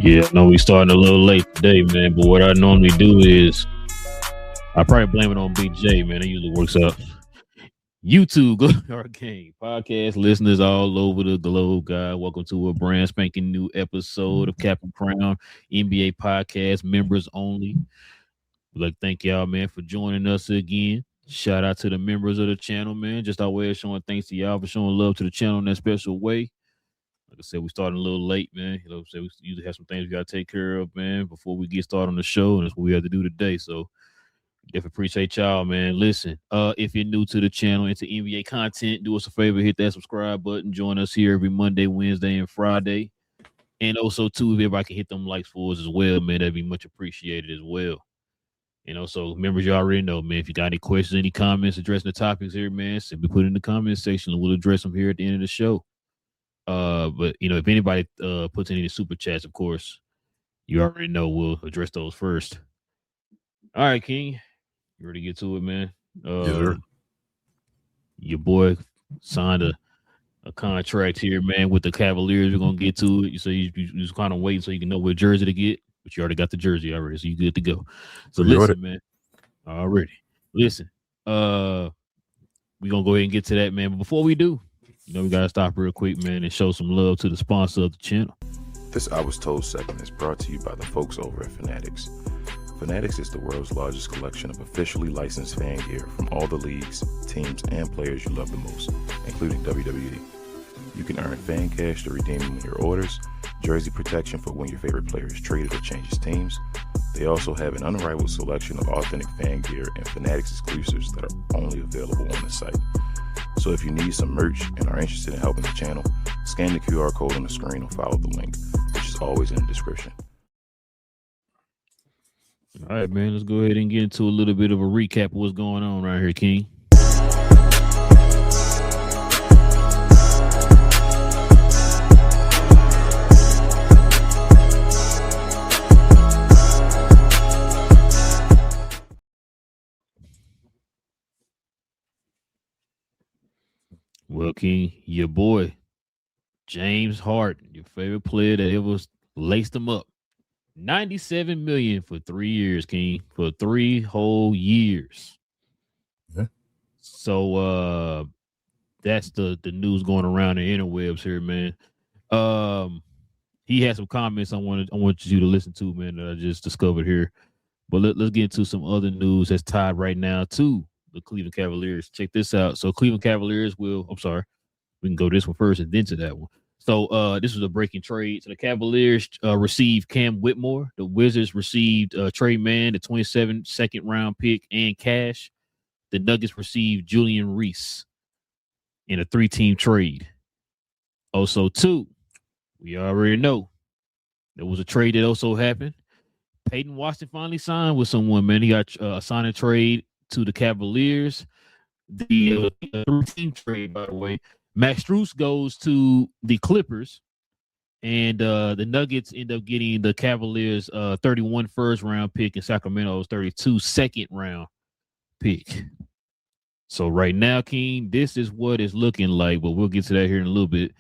Yeah, I know we starting a little late today, man. But what I normally do is I probably blame it on BJ, man. It usually works out. YouTube, GloYard King podcast listeners all over the globe, guys. Welcome to a brand spanking new episode of Cap and Crown NBA podcast, members only. We'd like to thank y'all, man, for joining us again. Shout out to the members of the channel, man. Just our way of showing thanks to y'all for showing love to the channel in that special way. Like I said, we started a little late, man. You know, so we usually have some things we got to take care of, man, before we get started on the show, and that's what we have to do today. So definitely appreciate y'all, man. Listen, if you're new to the channel, into NBA content, do us a favor, hit that subscribe button. Join us here every Monday, Wednesday, and Friday. And also, too, if everybody can hit them likes for us as well, man, that'd be much appreciated as well. And also, members, you already know, man, if you got any questions, any comments addressing the topics here, man, simply put it in the comment section and we'll address them here at the end of the show. But, you know, if anybody puts in any super chats, of course, you already know we'll address those first. All right, King. You ready to get to it, man? Yes, sir. Your boy signed a contract here, man, with the Cavaliers. We're going to get to it. So you just kind of waiting so you can know what jersey to get. But you already got the jersey already, so you good to go. So listen, man. Already. Listen. We're going to go ahead and get to that, man. But before we do, you know, we got to stop real quick, man, and show some love to the sponsor of the channel. This I Was Told segment is brought to you by the folks over at Fanatics. Fanatics is the world's largest collection of officially licensed fan gear from all the leagues, teams, and players you love the most, including WWE. You can earn fan cash to redeem in your orders, jersey protection for when your favorite player is traded or changes teams. They also have an unrivaled selection of authentic fan gear and Fanatics exclusives that are only available on the site. So if you need some merch and are interested in helping the channel, scan the QR code on the screen or follow the link, which is always in the description. All right, man, let's go ahead and get into a little bit of a recap of what's going on right here, King. Well, King, your boy, James Harden, your favorite player that ever laced him up. $97 million for 3 years, King, for 3 whole years. Yeah. So that's the news going around the interwebs here, man. He had some comments I want you to listen to, man, that I just discovered here. But let's get into some other news that's tied right now to the Cleveland Cavaliers. Check this out. So Cleveland Cavaliers we can go this one first and then to that one. So this was a breaking trade. So the Cavaliers received Cam Whitmore. The Wizards received Trey Mann, the 27th second round pick, and cash. The Nuggets received Julian Reese in a 3-team trade. Also, too, we already know there was a trade that also happened. Peyton Watson finally signed with someone, man. He got a signing trade to the Cavaliers. The 3-team trade, by the way. Max Strus goes to the Clippers, and the Nuggets end up getting the Cavaliers 31 first-round pick and Sacramento's 32 second-round pick. So right now, King, this is what it's looking like, but we'll get to that here in a little bit.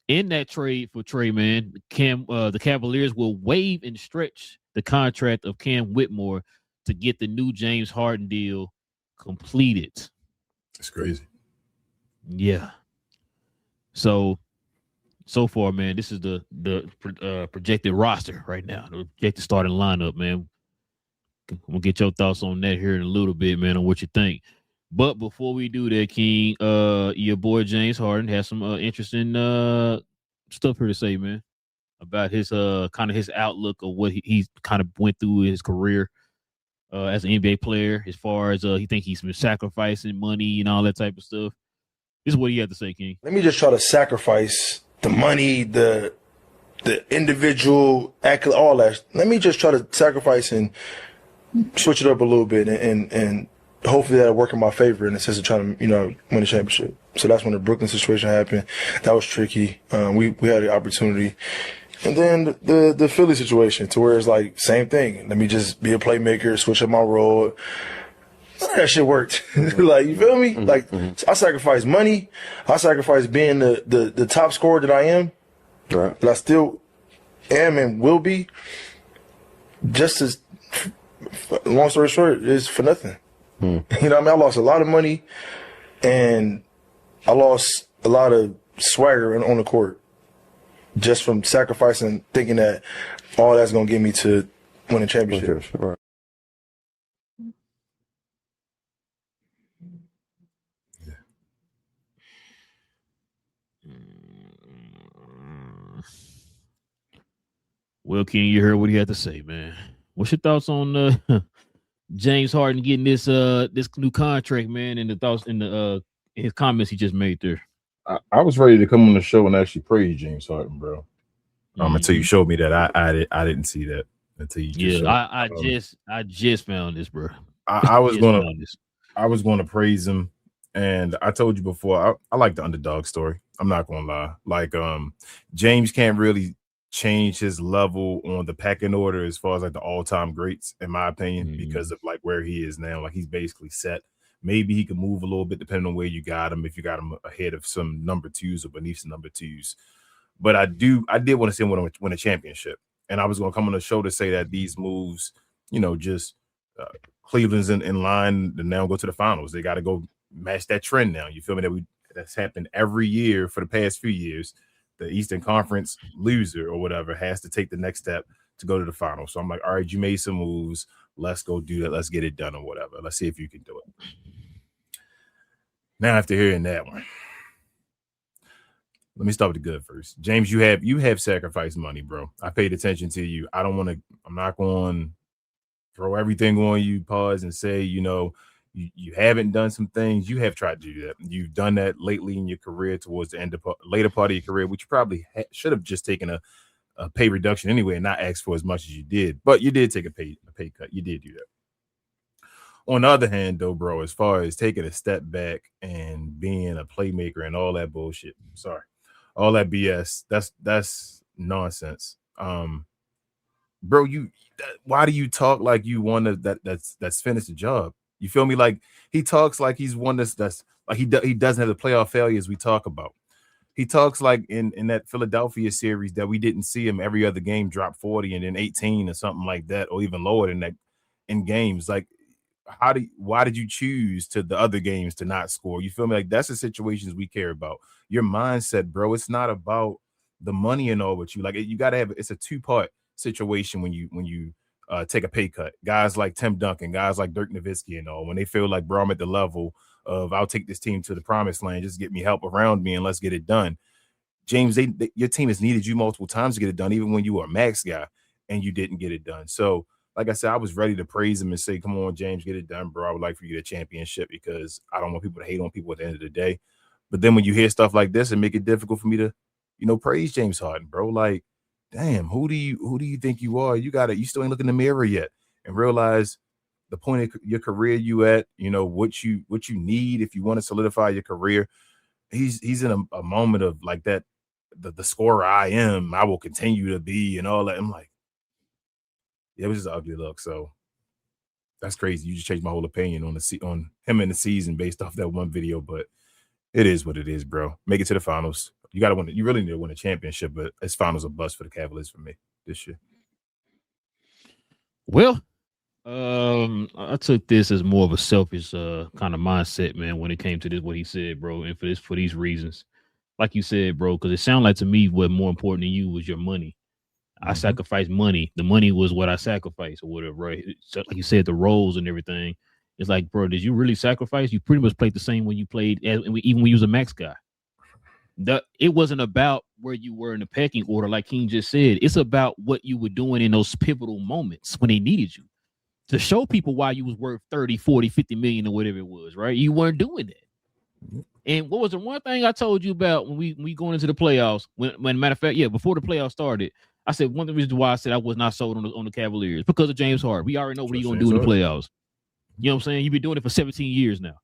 In that trade for Trey Mann, the Cavaliers will waive and stretch the contract of Cam Whitmore to get the new James Harden deal completed. It's crazy. Yeah. So far, man, this is the projected roster right now. The projected starting lineup, man. I'm gonna get your thoughts on that here in a little bit, man, on what you think. But before we do that, King, your boy James Harden has some interesting stuff here to say, man, about his kind of his outlook of what he's kind of went through his career as an NBA player, as far as he think he's been sacrificing money and all that type of stuff. This is what he had to say, King. Let me just try to sacrifice the money, the individual, all that. Let me just try to sacrifice and switch it up a little bit, and hopefully that'll work in my favor in the sense of trying to, win a championship. So that's when the Brooklyn situation happened. That was tricky. We had the opportunity. And then the Philly situation, to where it's like, same thing. Let me just be a playmaker, switch up my role. None of that shit worked. Like, you feel me? Like, I sacrificed money. I sacrificed being the top scorer that I am. Right. But I still am and will be, just as long story short, is for nothing. You know what I mean? I lost a lot of money, and I lost a lot of swagger on the court just from sacrificing, thinking that all that's going to get me to win a championship. Right. Well, King, you heard what he had to say, man. What's your thoughts on James Harden getting this new contract, man, and the thoughts in the his comments he just made there? I was ready to come on the show and actually praise James Harden, bro. Until you showed me that, I didn't see that until you. Just I just found this, bro. I was gonna praise him, and I told you before I like the underdog story. I'm not gonna lie. Like James can't really change his level on the pecking order as far as like the all-time greats, in my opinion, because of like where he is now. Like he's basically set. Maybe he can move a little bit depending on where you got him. If you got him ahead of some number twos or beneath some number twos. But I did want to see him win a championship. And I was going to come on the show to say that these moves, just Cleveland's in line to now go to the finals. They got to go match that trend now. You feel me? That's happened every year for the past few years. The Eastern Conference loser or whatever has to take the next step to go to the finals. So I'm like, all right, you made some moves. Let's go do that. Let's get it done or whatever. Let's see if you can do it. Now, after hearing that one, let me start with the good first. James, you have sacrificed money, bro. I paid attention to you. I'm not going to throw everything on you, pause and say, you haven't done some things. You have tried to do that. You've done that lately in your career towards the later part of your career, which you probably should have just taken a pay reduction anyway and not asked for as much as you did. But you did take a pay cut. You did do that. On the other hand, though, bro, as far as taking a step back and being a playmaker and all that bullshit, all that BS, that's nonsense. Bro, why do you talk like you want that's finished the job? You feel me? Like he talks like he's one that's like he doesn't have the playoff failures we talk about. He talks like in that Philadelphia series that we didn't see him every other game drop 40 and then 18 or something like that, or even lower than that in games. Like, why did you choose to the other games to not score? You feel me? Like that's the situations we care about. Your mindset, bro. It's not about the money and all, but you like you got to have. It's a two-part situation when you take a pay cut. Guys like Tim Duncan, guys like Dirk Nowitzki and all, when they feel like, bro, I'm at the level of I'll take this team to the promised land, just get me help around me and let's get it done. James, your team has needed you multiple times to get it done, even when you were a max guy and you didn't get it done. So, like I said, I was ready to praise him and say, come on, James, get it done, bro. I would like for you to get a championship because I don't want people to hate on people at the end of the day. But then when you hear stuff like this, it make it difficult for me to, praise James Harden, bro. Like, damn, who do you think you are? You still ain't look in the mirror yet and realize the point of your career you at, what you need if you want to solidify your career. He's in a moment of like that, the scorer I will continue to be and all that. I'm like, yeah, it was just an ugly look. So that's crazy. You just changed my whole opinion on him in the season based off that one video, but it is what it is, bro. Make it to the finals. You got to win it. You really need to win a championship, but it's finals a bust for the Cavaliers for me this year. Well, I took this as more of a selfish kind of mindset, man, when it came to this, what he said, bro. And for these reasons, like you said, bro, because it sounded like to me what more important than you was your money. I sacrificed money. The money was what I sacrificed or whatever, right? So, like you said, the roles and everything. It's like, bro, did you really sacrifice? You pretty much played the same when you played, even when you was a max guy. It wasn't about where you were in the pecking order, like King just said. It's about what you were doing in those pivotal moments when they needed you to show people why you was worth 30, 40, 50 million or whatever it was, right? You weren't doing that. And what was the one thing I told you about when we going into the playoffs? When matter of fact, before the playoffs started, I said one of the reasons why I said I was not sold on the Cavaliers because of James Harden. We already know what he's going to do in the playoffs. You know what I'm saying? You've been doing it for 17 years now.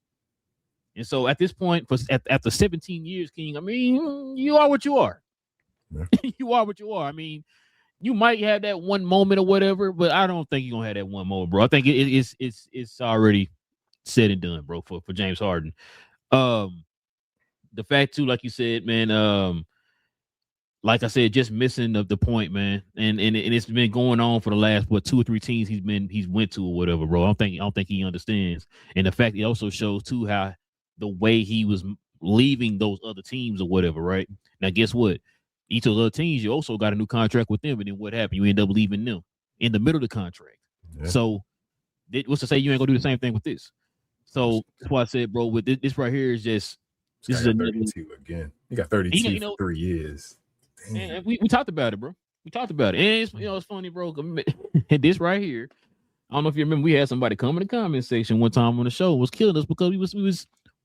And so at this point, after 17 years, King, I mean, you are what you are. Yeah. You are what you are. I mean, you might have that one moment or whatever, but I don't think you're going to have that one moment, bro. I think it's already said and done, bro, for James Harden. The fact, too, like you said, man, like I said, just missing the point, man. And it's been going on for the last 2 or 3 teams he's went to or whatever, bro. I don't think he understands. And the fact it also shows too how the way he was leaving those other teams or whatever, right? Now, guess what? Each of the other teams, you also got a new contract with them, and then what happened? You end up leaving them in the middle of the contract. Yeah. So, what's to say you ain't gonna do the same thing with this? So that's why I said, bro, with this right here is just this is 32 again. He got 32 for 3 years. And we talked about it, bro. We talked about it, and it's funny, bro. And this right here, I don't know if you remember, we had somebody come in the comment section one time on the show was killing us because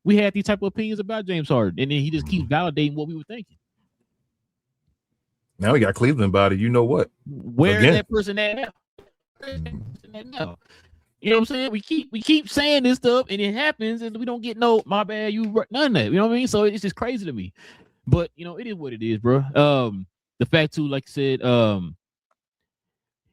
we had these type of opinions about James Harden, and then he just keeps validating what we were thinking. Now we got Cleveland about it. You know what? Where is that person at now? You know what I'm saying? We keep saying this stuff, and it happens, and we don't get no my bad. You none of that. You know what I mean? So it's just crazy to me. But you know, it is what it is, bro. The fact too, like I said,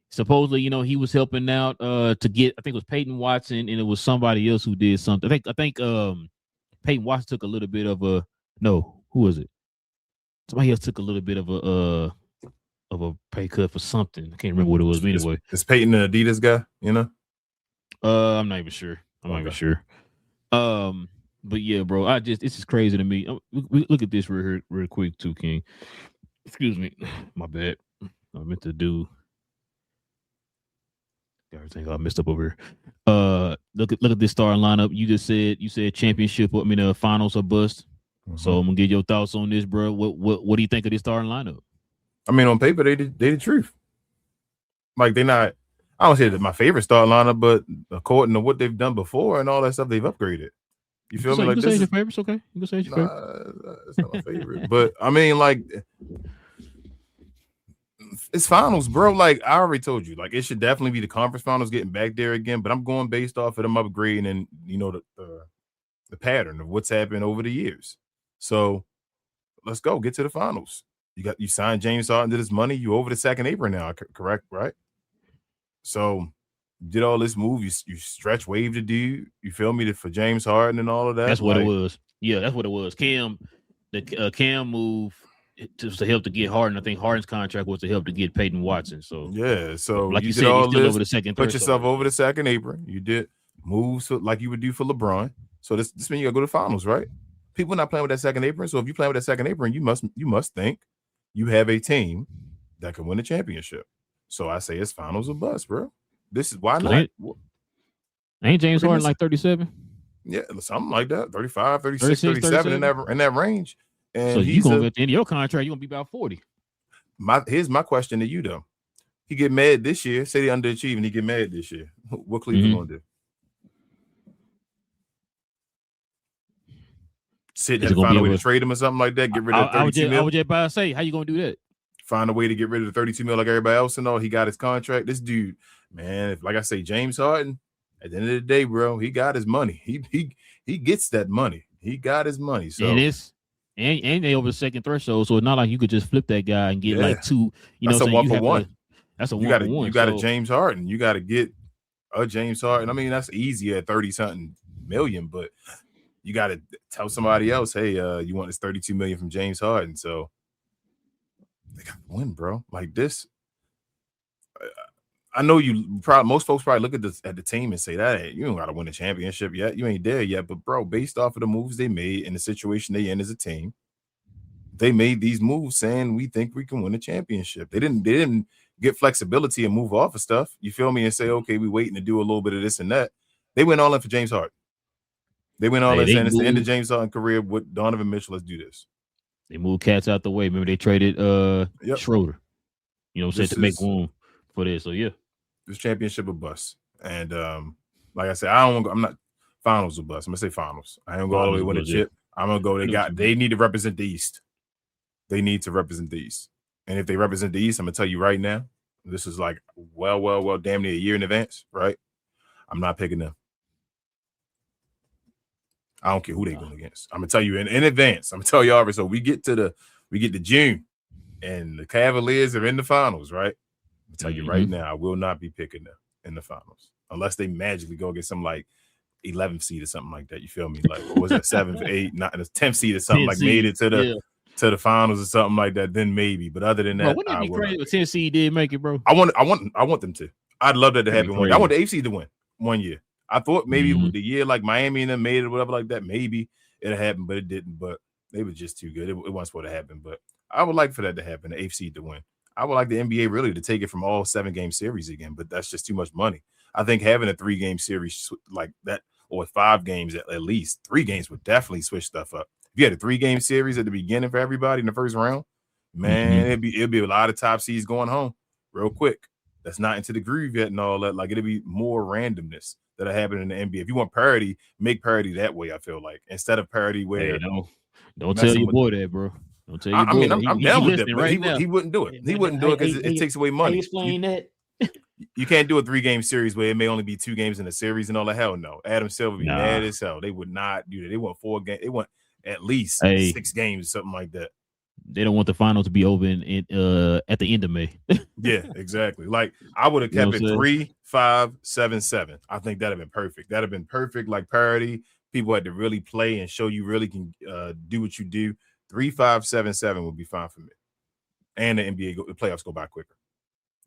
supposedly, you know, he was helping out to get, I think it was Peyton Watson, and it was somebody else who did something. I think Peyton Watson took a little bit of a who was it? Somebody else took a little bit of a pay cut for something. I can't remember what it was. But anyway, is Peyton the Adidas guy? You know, I'm not even sure. Not even sure. But yeah, bro, it's just crazy to me. We look at this real quick too, King. Excuse me, my bad. I meant to do everything I messed up over here. Look at this starting lineup. You said championship. Finals or bust. Mm-hmm. So I'm gonna get your thoughts on this, bro. What do you think of this starting lineup? I mean, on paper, they the truth. Like they're not. I don't say that my favorite starting lineup, but according to what they've done before and all that stuff, they've upgraded. You feel me? Like you can say your favorites, okay? You can say your favorite. It's not my favorite, but I mean, like, it's finals, bro. Like I already told you, like it should definitely be the conference finals getting back there again. But I'm going based off of them upgrading and the pattern of what's happened over the years. So let's go get to the finals. You signed James Harden to this money. You over the second apron now, correct? Right? So you did all this move. You stretch wave the dude. You feel me for James Harden and all of that. That's what it was. Yeah, that's what it was. Cam move to help to get Harden. I think Harden's contract was to help to get Peyton Watson. So yeah, so like you said, all you over the second. Put yourself over the second apron. You did moves like you would do for LeBron. So this means you gotta go to the finals, right? People not playing with that second apron. So if you're playing with that second apron, you must think you have a team that can win a championship. So I say it's finals or bust, bro. This is why not. Ain't James Harden like 37? Yeah, something like that. 35, 36, 37 in that range. And so you gonna at the end of your contract, you're gonna be about 40. Here's my question to you though. He get mad this year, say they underachieve and he get mad this year. What Cleveland gonna do? Sit and find a way to trade him or something like that. Get rid of 32 mil. I was just about to say, how you gonna do that? Find a way to get rid of the 32 mil like everybody else and all. He got his contract. This dude, man, if like I say, James Harden, at the end of the day, bro, he got his money. He gets that money. He got his money. So and they over the second threshold. So it's not like you could just flip that guy and get like two. That's a 1-for-1. That's a 1-for-1. You got a James Harden. You got to get a James Harden. I mean, that's easy at 30-something million, but you got to tell somebody else, hey, you want this 32 million from James Harden. So they got to win, bro. Like this. I know most folks probably look at the team and say that you don't got to win a championship yet. You ain't there yet. But bro, based off of the moves they made and the situation they in as a team, they made these moves saying we think we can win a championship. They didn't get flexibility and move off of stuff. You feel me? And say, okay, we waiting to do a little bit of this and that. They went all in for James Harden. They went all in saying it's the end of James Harden's career with Donovan Mitchell. Let's do this. They moved cats out the way. Remember they traded Schroeder. You know what I'm saying, to make room for this. So yeah. This championship a bust. And like I said, I'm not finals a bust. I'm gonna say finals. I ain't gonna go all the way win a chip. I'm gonna go. They need to represent the East. They need to represent the East. And if they represent the East, I'm gonna tell you right now, this is like well, damn near a year in advance, right? I'm not picking them. I don't care who they going against. I'm gonna tell you in advance. I'm gonna tell you already. So we get to June, and the Cavaliers are in the finals, right? I'm tell you right now, I will not be picking them in the finals unless they magically go get some like 11th seed or something like that. You feel me? Like what was that 7th, 8th, not the 10th seed or something like made it to the to the finals or something like that, then maybe. But other than Bro, that, wouldn't I it be will crazy not. if Tennessee did make it, bro? I want them to. I'd love that to That'd be happen one year. I want the crazy. AFC to win one year. I thought maybe Mhm. the year like Miami and them made it or whatever like that, maybe it'll happen, but it didn't. But they were just too good. It wasn't supposed to happen. But I would like for that to happen, the AFC to win. I would like the NBA really to take it from all 7-game series again, but that's just too much money. I think having a 3-game series like that, or 5 games at least, 3 games would definitely switch stuff up. If you had a 3-game series at the beginning for everybody in the first round, man, it'd be a lot of top seeds going home real quick. That's not into the groove yet and all that. Like, it'd be more randomness that'll happen in the NBA. If you want parity, make parity that way. I feel like instead of parity where Hey, don't tell your boy that, bro. Don't tell your boy. I mean, that. I'm He down with that, listening but right now. he wouldn't do it. He wouldn't do it because it takes away money. Explain that. You can't do a 3-game series where it may only be 2 games in a series and all that. Hell no. Adam Silver would be mad as hell. They would not do that. They want 4 games. They want at least 6 games, something like that. They don't want the final to be over in at the end of May. Yeah, exactly. Like, I would have kept it 3, 5, 7, 7. I think that'd have been perfect. That'd have been perfect, like parity. People had to really play and show you really can do what you do. 3, 5, 7, 7 would be fine for me. And the NBA the playoffs go by quicker.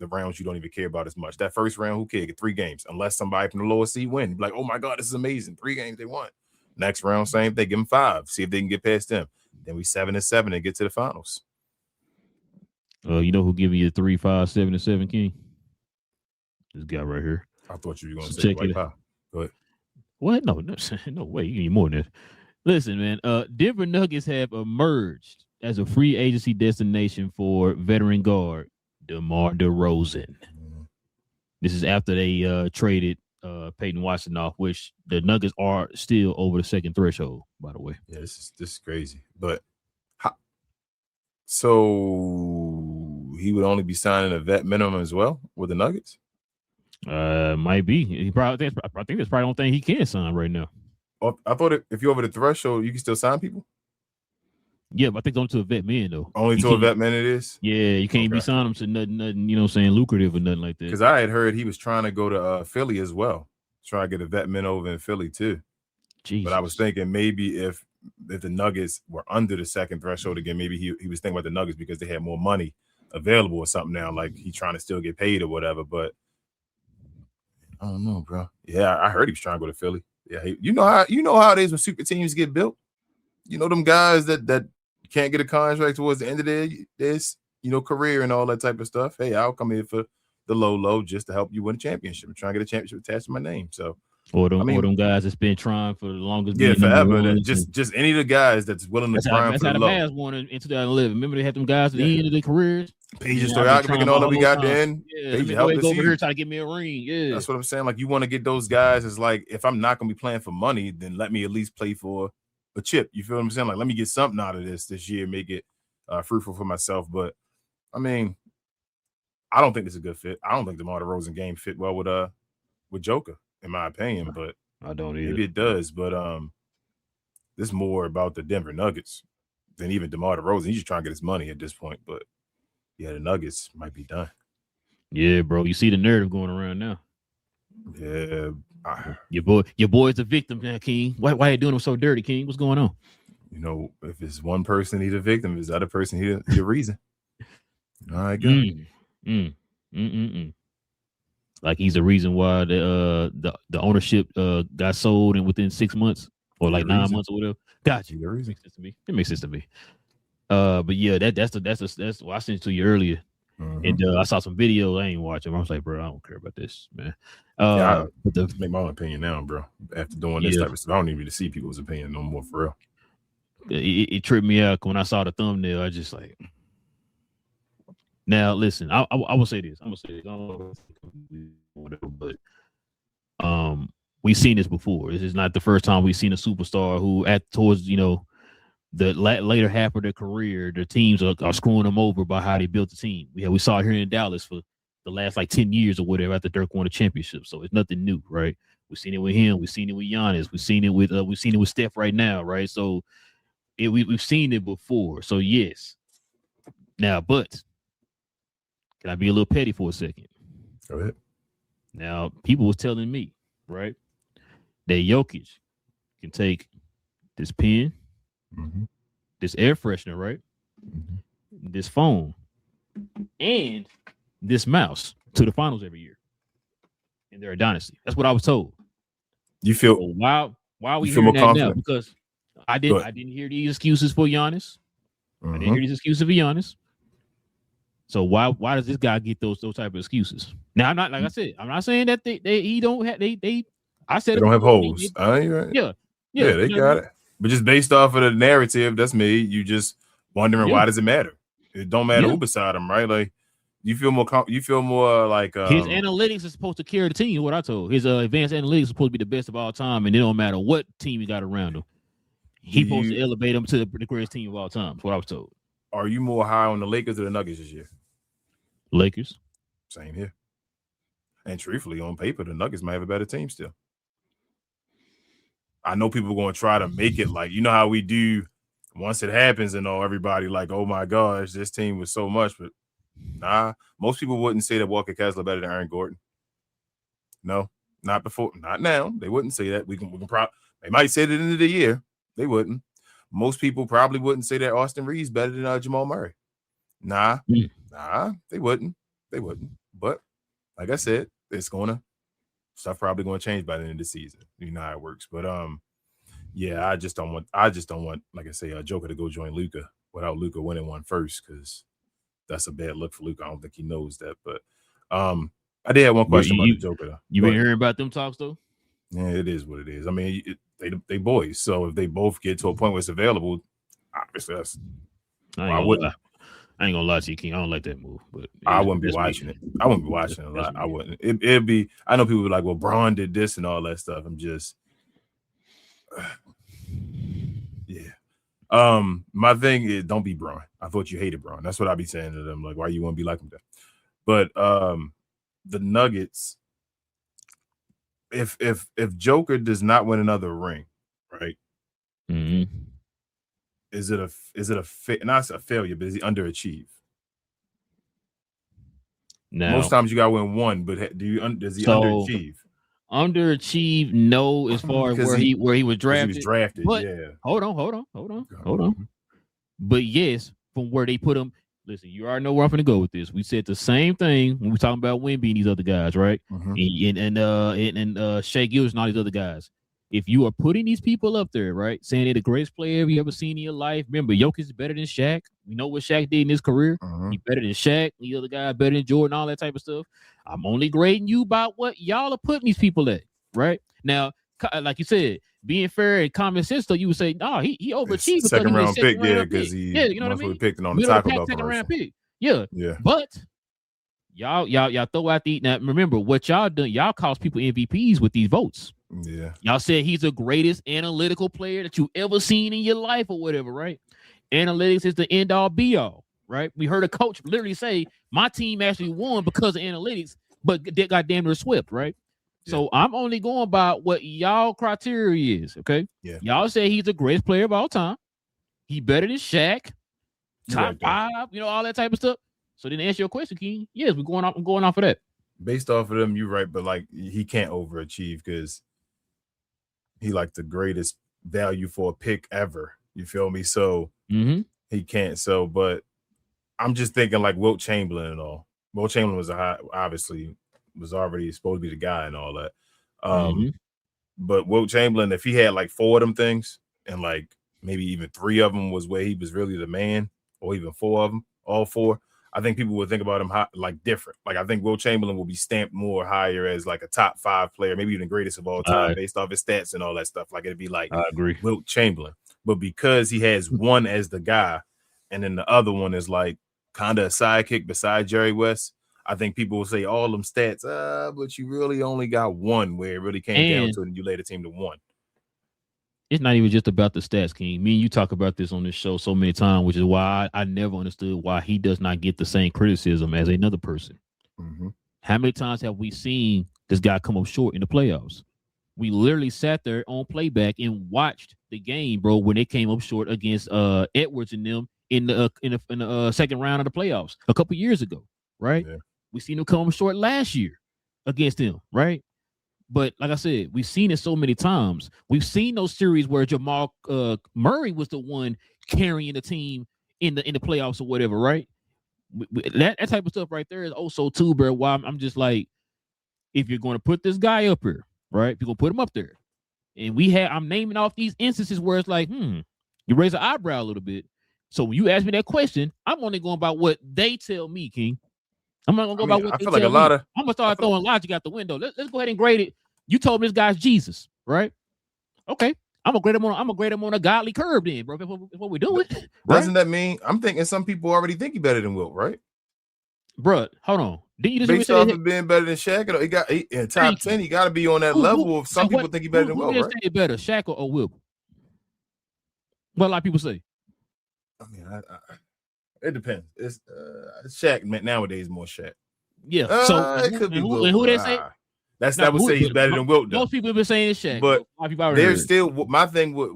The rounds you don't even care about as much. That first round, who cares? Get 3 games, unless somebody from the lower seed win. Be like, oh my God, this is amazing. 3 games they won. Next round, same thing. Give them 5. See if they can get past them. Then we 7-7 and get to the finals. You know who give you a 3, 5, 7, and 7, King? This guy right here. I thought you were going to say Dwight Powell. Go ahead. What? No way. You need more than that. Listen, man. Denver Nuggets have emerged as a free agency destination for veteran guard DeMar DeRozan. This is after they traded Peyton Watson off, which the Nuggets are still over the second threshold, by the way. Yeah, this is crazy. But so he would only be signing a vet minimum as well with the Nuggets? Might be. I think that's probably the only thing he can sign right now. I thought if you're over the threshold, you can still sign people. Yeah, but I think it's only to a vet man though. Only to a vet man it is? Yeah, you can't be signing him to nothing, you know what I'm saying, lucrative or nothing like that. Because I had heard he was trying to go to Philly as well. Try to get a vet man over in Philly too. Jesus. But I was thinking maybe if the Nuggets were under the second threshold again, maybe he was thinking about the Nuggets because they had more money available or something now, like he's trying to still get paid or whatever. But I don't know, bro. Yeah, I heard he was trying to go to Philly. Yeah, you know how it is when super teams get built. You know them guys that can't get a contract towards the end of their career and all that type of stuff. Hey, I'll come here for the low just to help you win a championship. I'm trying to get a championship attached to my name. So or them guys that's been trying for the longest. Yeah, forever. Just any of the guys that's willing to grind for the low. That's how the Mavs won in 2011. Remember they had them guys at the end of their careers. Paige Stojakovic and all that we got then. Yeah, Paige helped us over here trying to get me a ring. Yeah, that's what I'm saying. Like, you want to get those guys. It's like, if I'm not going to be playing for money, then let me at least play for a chip. You feel what I'm saying? Like, let me get something out of this year, make it fruitful for myself. But I mean, I don't think this is a good fit. I don't think DeMar DeRozan game fit well with Joker, in my opinion. But I don't either. Maybe it does. But this is more about the Denver Nuggets than even DeMar DeRozan. He's just trying to get his money at this point. But yeah, the Nuggets might be done. Yeah, bro. You see the narrative going around now. Yeah. Your boy's the victim now, King. Why you doing him so dirty, King? What's going on? You know, if it's one person, he's a victim. If it's the other person, he's the reason. All right, good. Like he's the reason why the ownership got sold and within 6 months or like 9 months or whatever. Gotcha. It makes sense to me. It makes sense to me. But yeah, that's what I sent it to you earlier. And I saw some videos. I ain't watching. I was like, bro, I don't care about this, man. I make my own opinion now, bro. After doing this type of stuff, I don't even really see people's opinion no more, for real. It tripped me out when I saw the thumbnail. I just like. Now listen, I will say this. I'm gonna say this. I don't know whatever, but we've seen this before. This is not the first time we've seen a superstar who towards the later half of their career, the teams are screwing them over by how they built the team. We saw it here in Dallas for the last like 10 years or whatever after Dirk won a championship. So it's nothing new, right? We've seen it with him. We've seen it with Giannis. We've seen it with Steph right now, right? So we've seen it before. So yes. Now, but can I be a little petty for a second? Go ahead. Now, people was telling me, right, that Jokic can take this pen, this air freshener, right, this phone, and this mouse to the finals every year. And they're a dynasty. That's what I was told. You feel so why are we you feel hearing more that confident? now? Because I didn't hear these excuses for Giannis. I didn't hear these excuses for Giannis. So why does this guy get those type of excuses? Now I'm not like I said, I'm not saying that he don't have I said they don't have holes. Right. Yeah, they got it. But just based off of the narrative that's made, you just wondering why does it matter? It don't matter who beside him, right? Like you feel more like his analytics is supposed to carry the team. What I told his advanced analytics is supposed to be the best of all time, and it don't matter what team he got around him. He's supposed to elevate him to the greatest team of all time. That's what I was told. Are you more high on the Lakers or the Nuggets this year? Lakers. Same here. And truthfully, on paper, the Nuggets might have a better team still. I know people are going to try to make it like, you know how we do once it happens and all, everybody like, oh my gosh, this team was so much. But nah, most people wouldn't say that Walker Kessler better than Aaron Gordon. No, not before, not now. They wouldn't say that. We can they might say that at the end of the year. They wouldn't. Most people probably wouldn't say that Austin Reeves better than Jamal Murray. Nah, they wouldn't. They wouldn't. But like I said, stuff probably gonna change by the end of the season. You know how it works. But I just don't want, like I say, Joker to go join Luka without Luka winning one first, because that's a bad look for Luka. I don't think he knows that. But I did have one question about the Joker though. You been hearing about them talks though? Yeah, it is what it is. I mean, they boys. So if they both get to a point where it's available, obviously that's. I wouldn't. I ain't gonna lie to you, King. I don't like that move, but I wouldn't be watching it. I wouldn't be watching it a lot. I wouldn't. It'd be. I know people be like, "Well, Braun did this and all that stuff." I'm just, my thing is, don't be Braun. I thought you hated Braun. That's what I be saying to them. Like, why you want to be like him? But the Nuggets. If Joker does not win another ring, right? Mm-hmm. Is it a not a failure, but is he underachieved? No. Most times you got to win one, but does he underachieve? Underachieved, no, as far as where he was drafted. He was drafted, but yeah. Hold on. But yes, from where they put him. Listen, you already know where I'm going to go with this. We said the same thing when we were talking about Wemby and these other guys, right? Mm-hmm. And Shea Gilgeous and all these other guys. If you are putting these people up there, right, saying they're the greatest player you ever seen in your life, remember, Jokic is better than Shaq. We know what Shaq did in his career. Mm-hmm. He's better than Shaq. The other guy better than Jordan, all that type of stuff. I'm only grading you about what y'all are putting these people at, right? Now, like you said, being fair and common sense, though, you would say, no, he overachieved. Second round pick, because he you know what I mean? Picked on the Taco Bell second round pick. Yeah. But y'all throw out the now. Remember what y'all done. Y'all cost people MVPs with these votes. Yeah. Y'all said he's the greatest analytical player that you ever seen in your life or whatever, right? Analytics is the end all be all, right? We heard a coach literally say, my team actually won because of analytics, but they got damn near swept, right? Yeah. So I'm only going by what y'all criteria is, okay? Yeah. Y'all say he's the greatest player of all time. He better than Shaq, top five, all that type of stuff. So then answer your question, King. Yes, I'm going off of that. Based off of them, you're right, but like he can't overachieve because he like the greatest value for a pick ever. You feel me? So he can't. So, but I'm just thinking like Wilt Chamberlain and all. Wilt Chamberlain was obviously was already supposed to be the guy and all that. But Wilt Chamberlain, if he had like 4 of them things and like maybe even 3 of them was where he was really the man, or even 4 of them, all 4, I think people would think about him like different. Like I think Wilt Chamberlain will be stamped more higher as like a top 5 player, maybe even the greatest of all time, based off his stats and all that stuff. Like it'd be like I agree. Wilt Chamberlain. But because he has one as the guy, and then the other one is like kind of a sidekick beside Jerry West, I think people will say all them stats, but you really only got one where it really came down to it and you led the team to 1. It's not even just about the stats, King. Me and you talk about this on this show so many times, which is why I never understood why he does not get the same criticism as another person. Mm-hmm. How many times have we seen this guy come up short in the playoffs? We literally sat there on playback and watched the game, bro, when they came up short against Edwards and them in the second round of the playoffs a couple years ago, right? Yeah. We seen them come up short last year against them, right? But like I said, we've seen it so many times. We've seen those series where Jamal Murray was the one carrying the team in the playoffs or whatever, right? That type of stuff right there is also too, bro. Why I'm just like, if you're going to put this guy up here, right? If you're gonna put him up there, and I'm naming off these instances where it's like, you raise an eyebrow a little bit. So when you ask me that question, I'm only going about what they tell me, King. I'm not gonna go about what they tell me. I'm gonna start throwing logic out the window. Let's go ahead and grade it. You told me this guy's Jesus, right? Okay, I'm gonna grade him on a godly curve, then, bro. That's what we're doing. Doesn't that mean I'm thinking some people already think he better than Wilt, right? Bro, hold on. Didn't you just based off of being better than Shaq? He got in top 10. He got to be on that level. Of some people think he better than Wilt, right? Say better, Shaq or Wilt? What a lot of people say. I mean, it depends. It's Shaq nowadays more Shaq. Yeah. So it could be Wilt. Who they say? That would say he's better than Wilt. Most people have been saying it's Shaq, but there's still my thing with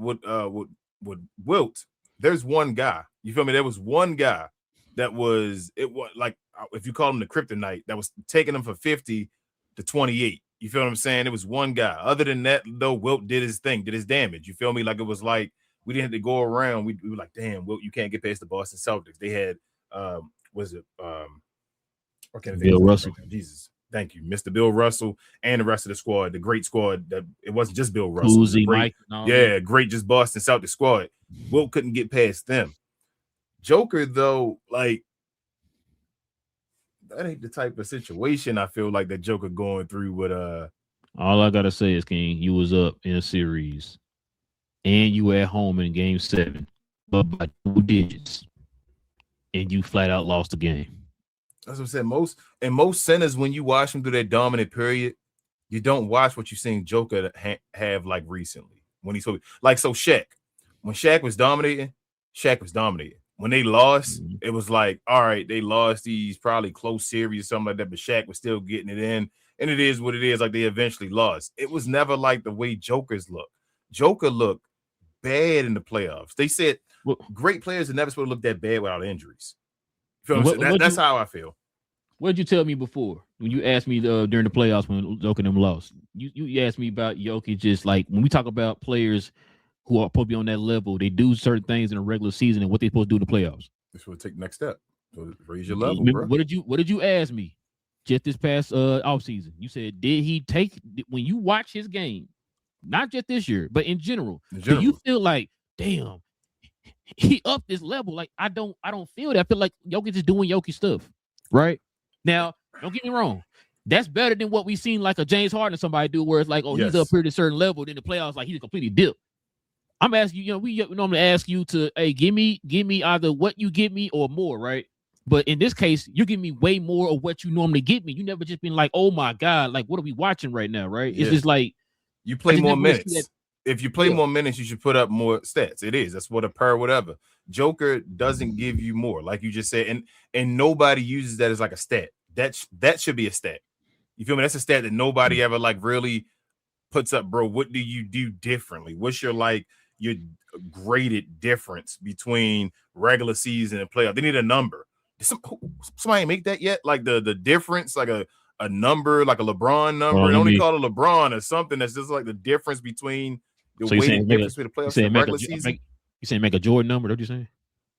Wilt. There's one guy. You feel me? There was one guy that was like, if you call him the kryptonite, that was taking him from 50 to 28. You feel what I'm saying? It was one guy. Other than that, though, Wilt did his thing, did his damage. You feel me? Like, it was like we didn't have to go around. We were like, damn, Wilt, you can't get past the Boston Celtics. They had Bill Russell. Jesus. Thank you, Mr. Bill Russell and the rest of the squad, the great squad. That it wasn't just Bill Russell. Uzi, Mike, great, just Boston Celtics squad. Wilt couldn't get past them. Joker, though, like, that ain't the type of situation I feel like that Joker going through with All I gotta say is, King, you was up in a series and you were at home in game 7, but by 2 digits, and you flat out lost the game. That's what I'm saying. Most centers, when you watch them through that dominant period, you don't watch what you're seeing Joker have like recently. When he's like, so Shaq, when Shaq was dominating, Shaq was dominating. When they lost, it was like, all right, they lost these probably close series or something like that, but Shaq was still getting it in. And it is what it is. Like, they eventually lost. It was never like the way Jokers look. Joker looked bad in the playoffs. They said great players are never supposed to look that bad without injuries. That's how I feel. What did you tell me before when you asked me during the playoffs when Jokic and them lost? You asked me about Jokic, just like when we talk about players who are supposed to be on that level, they do certain things in a regular season and what they're supposed to do in the playoffs. This will take the next step. So raise your level, bro. What did you ask me just this past offseason? You said, did he take, when you watch his game, not just this year, but in general, do you feel like, damn, he upped this level? Like, I don't feel that. I feel like Jokic is doing Jokic stuff, right? Now, don't get me wrong. That's better than what we've seen like a James Harden or somebody do, where it's like, oh, he's up here at a certain level, then the playoffs, like, he's completely dipped. I'm asking you, we normally ask you to, hey, give me either what you give me or more, right? But in this case, you give me way more of what you normally get me. You never just been like, oh my God, like, what are we watching right now, right? It's just like, you play more minutes. If you play more minutes, you should put up more stats. It is. That's what a per whatever. Joker doesn't give you more, like you just said, and nobody uses that as like a stat. That should be a stat. You feel me? That's a stat that nobody ever like really puts up, bro. What do you do differently? What's your graded difference between regular season and playoff? They need a number. Somebody make that yet? Like the difference, like a number, like a LeBron number. They only call it LeBron or something that's just like the difference between the weighted difference between the playoffs and the regular season. You saying make a Jordan number? What you saying?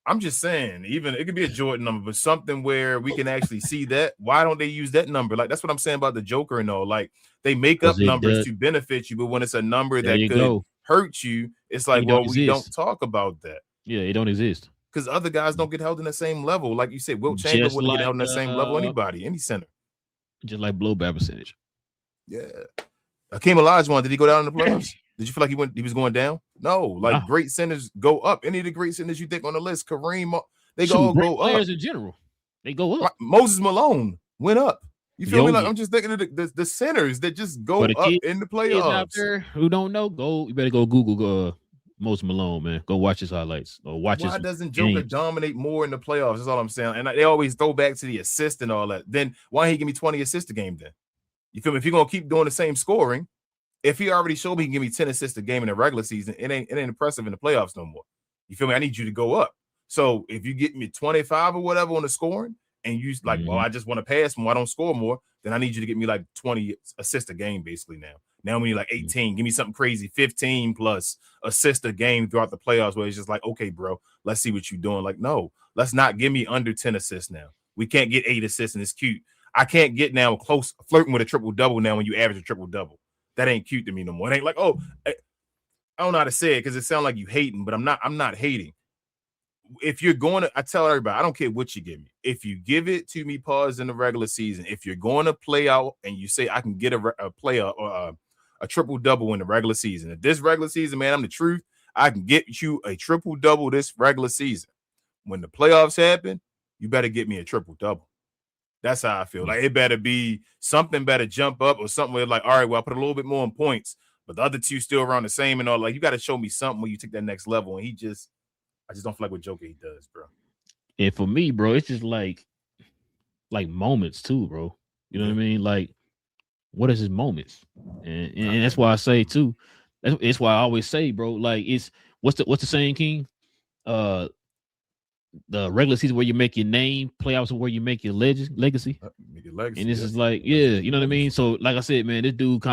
I'm just saying, even it could be a Jordan number, but something where we can actually see that. Why don't they use that number? Like, that's what I'm saying about the Joker and all. Like, they make up numbers to benefit you, but when it's a number that could hurt you, it's like, well, we don't talk about that. Yeah, it don't exist. Because other guys don't get held in the same level. Like you said, Wilt Chamberlain wouldn't get held in the same level. Anybody, any center. Just like blowback percentage. Yeah. Hakeem Olajuwon, did he go down in the playoffs? Did you feel like he was going down? No, like great centers go up. Any of the great centers you think on the list, Kareem, they all go up. Players in general, they go up. Moses Malone went up. You feel me? Like, I'm just thinking of the centers that just go up in the playoffs. Out there who don't know, you better go Google Moses Malone, man. Go watch his highlights or watch his. Why doesn't Joker dominate more in the playoffs? That's all I'm saying. And they always throw back to the assist and all that. Then why he give me 20 assists a game then? You feel me? If you're gonna keep doing the same scoring. If he already showed me he can give me 10 assists a game in the regular season, it ain't impressive in the playoffs no more. You feel me? I need you to go up. So if you get me 25 or whatever on the scoring, and you like, well, I just want to pass more, I don't score more, then I need you to get me like 20 assists a game basically now. Now we need like 18. Give me something crazy, 15 plus assist a game throughout the playoffs where it's just like, okay, bro, let's see what you're doing. Like, no, let's not give me under 10 assists now. We can't get 8 assists and it's cute. I can't get now close flirting with a triple-double now when you average a triple-double. That ain't cute to me no more. It ain't like, oh, I don't know how to say it because it sounds like you hating, but I'm not hating. If you're going to, I tell everybody, I don't care what you give me. If you give it to me, pause in the regular season, if you're going to play out and you say I can get a player or a triple-double in the regular season. If this regular season, man, I'm the truth, I can get you a triple-double this regular season. When the playoffs happen, you better get me a triple-double. That's how I feel. Like, it better be something better jump up or something where like, all right, well, I put a little bit more in points, but the other two still around the same and all. Like, you got to show me something when you take that next level. And I just don't feel like what Joker he does, bro. And for me, bro, it's just like moments too, bro. You know what I mean? Like, what is his moments? And that's why I say too. That's why I always say, bro. Like, it's what's the saying, King? The regular season where you make your name, playoffs where you make your legacy. Make your legacy. And this is like, yeah, you know what I mean? So, like I said, man, this dude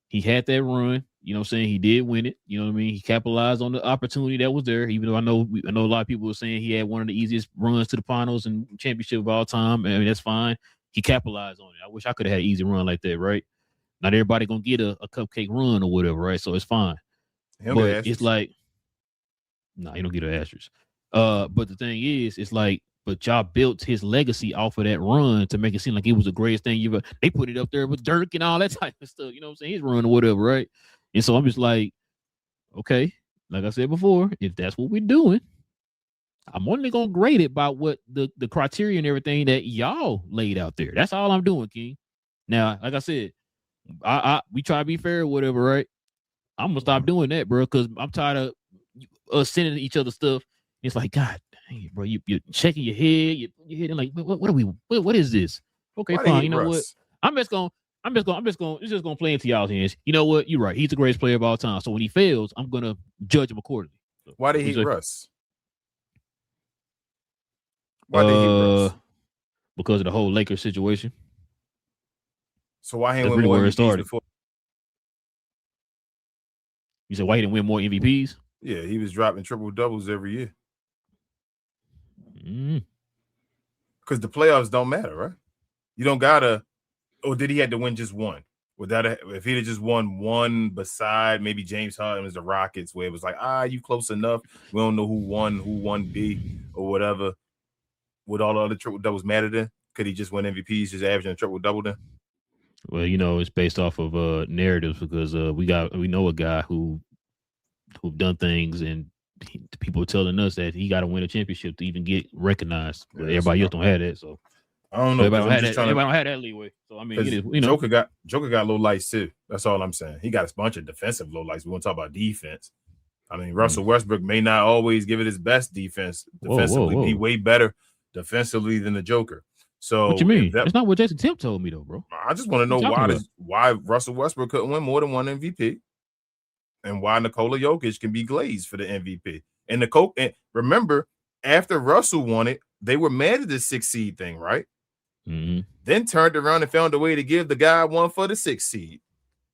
he had that run. You know what I'm saying? He did win it. You know what I mean? He capitalized on the opportunity that was there, even though I know a lot of people were saying he had one of the easiest runs to the finals and championship of all time. I mean, that's fine. He capitalized on it. I wish I could have had an easy run like that, right? Not everybody gonna get a cupcake run or whatever, right? So it's fine. But it's like, you don't get an asterisk. But the thing is, it's like, but y'all built his legacy off of that run to make it seem like it was the greatest thing you've ever. They put it up there with Dirk and all that type of stuff. You know what I'm saying? His run or whatever, right? And so I'm just like, okay, like I said before, if that's what we're doing, I'm only gonna grade it by what the criteria and everything that y'all laid out there. That's all I'm doing, King. Now, like I said, we try to be fair or whatever, right? I'm gonna stop doing that, bro, because I'm tired of us sending each other stuff. It's like, God dang it, bro, you're shaking your head, you're hitting like, what are we? What is this? Okay, fine. You know what? It's just gonna play into y'all's hands. You know what? You're right. He's the greatest player of all time. So when he fails, I'm gonna judge him accordingly. So, why did he hate Russ? Why did he hate Russ? Because of the whole Lakers situation. So why he didn't win more MVPs before? You said why he didn't win more MVPs? Yeah, he was dropping triple doubles every year. Because the playoffs don't matter, right? You don't gotta. Or did he have to win just one? If he'd have just won one beside maybe James Harden was the Rockets, where it was like, you close enough. We don't know who won B or whatever. Would all the other triple doubles matter then? Could he just win MVPs, just averaging a triple double then? Well, it's based off of narratives because we know a guy who've done things and people are telling us that he got to win a championship to even get recognized. But everybody else don't have that, so. I don't know. Everybody don't have that leeway. So I mean, Joker got low lights too. That's all I'm saying. He got a bunch of defensive low lights. We want to talk about defense. I mean, Russell Westbrook may not always give it his best defense defensively. Be way better defensively than the Joker. So what you mean? That's not what Jason Tim told me though, bro. I just want to know why Russell Westbrook couldn't win more than one MVP, and why Nikola Jokic can be glazed for the MVP. And remember, after Russell won it, they were mad at the 6th seed thing, right? Mm-hmm. Then turned around and found a way to give the guy one for the 6th seed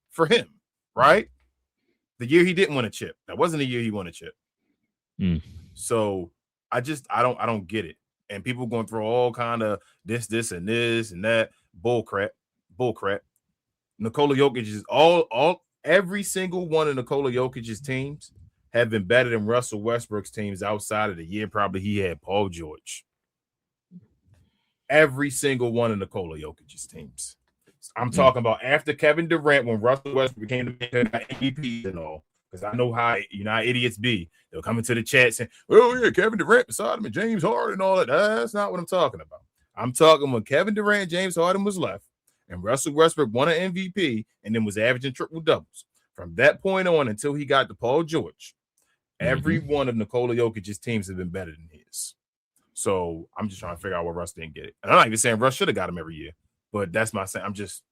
for him, right? The year he didn't win a chip. That wasn't the year he won a chip. So I don't get it. And people going to throw all kind of this and this and that bull crap. Nikola Jokic is every single one of Nikola Jokic's teams have been better than Russell Westbrook's teams outside of the year probably he had Paul George. Every single one of Nikola Jokic's teams. I'm talking about after Kevin Durant, when Russell Westbrook became the MVP and all, because I know how idiots be. They'll come into the chat saying, "Oh yeah, Kevin Durant beside him and James Harden and all that." That's not what I'm talking about. I'm talking when Kevin Durant and James Harden was left, and Russell Westbrook won an MVP and then was averaging triple doubles. From that point on until he got to Paul George, every one of Nikola Jokic's teams have been better than his. So I'm just trying to figure out why Russ didn't get it. And I'm not even saying Russ should have got him every year, but that's my saying. I'm just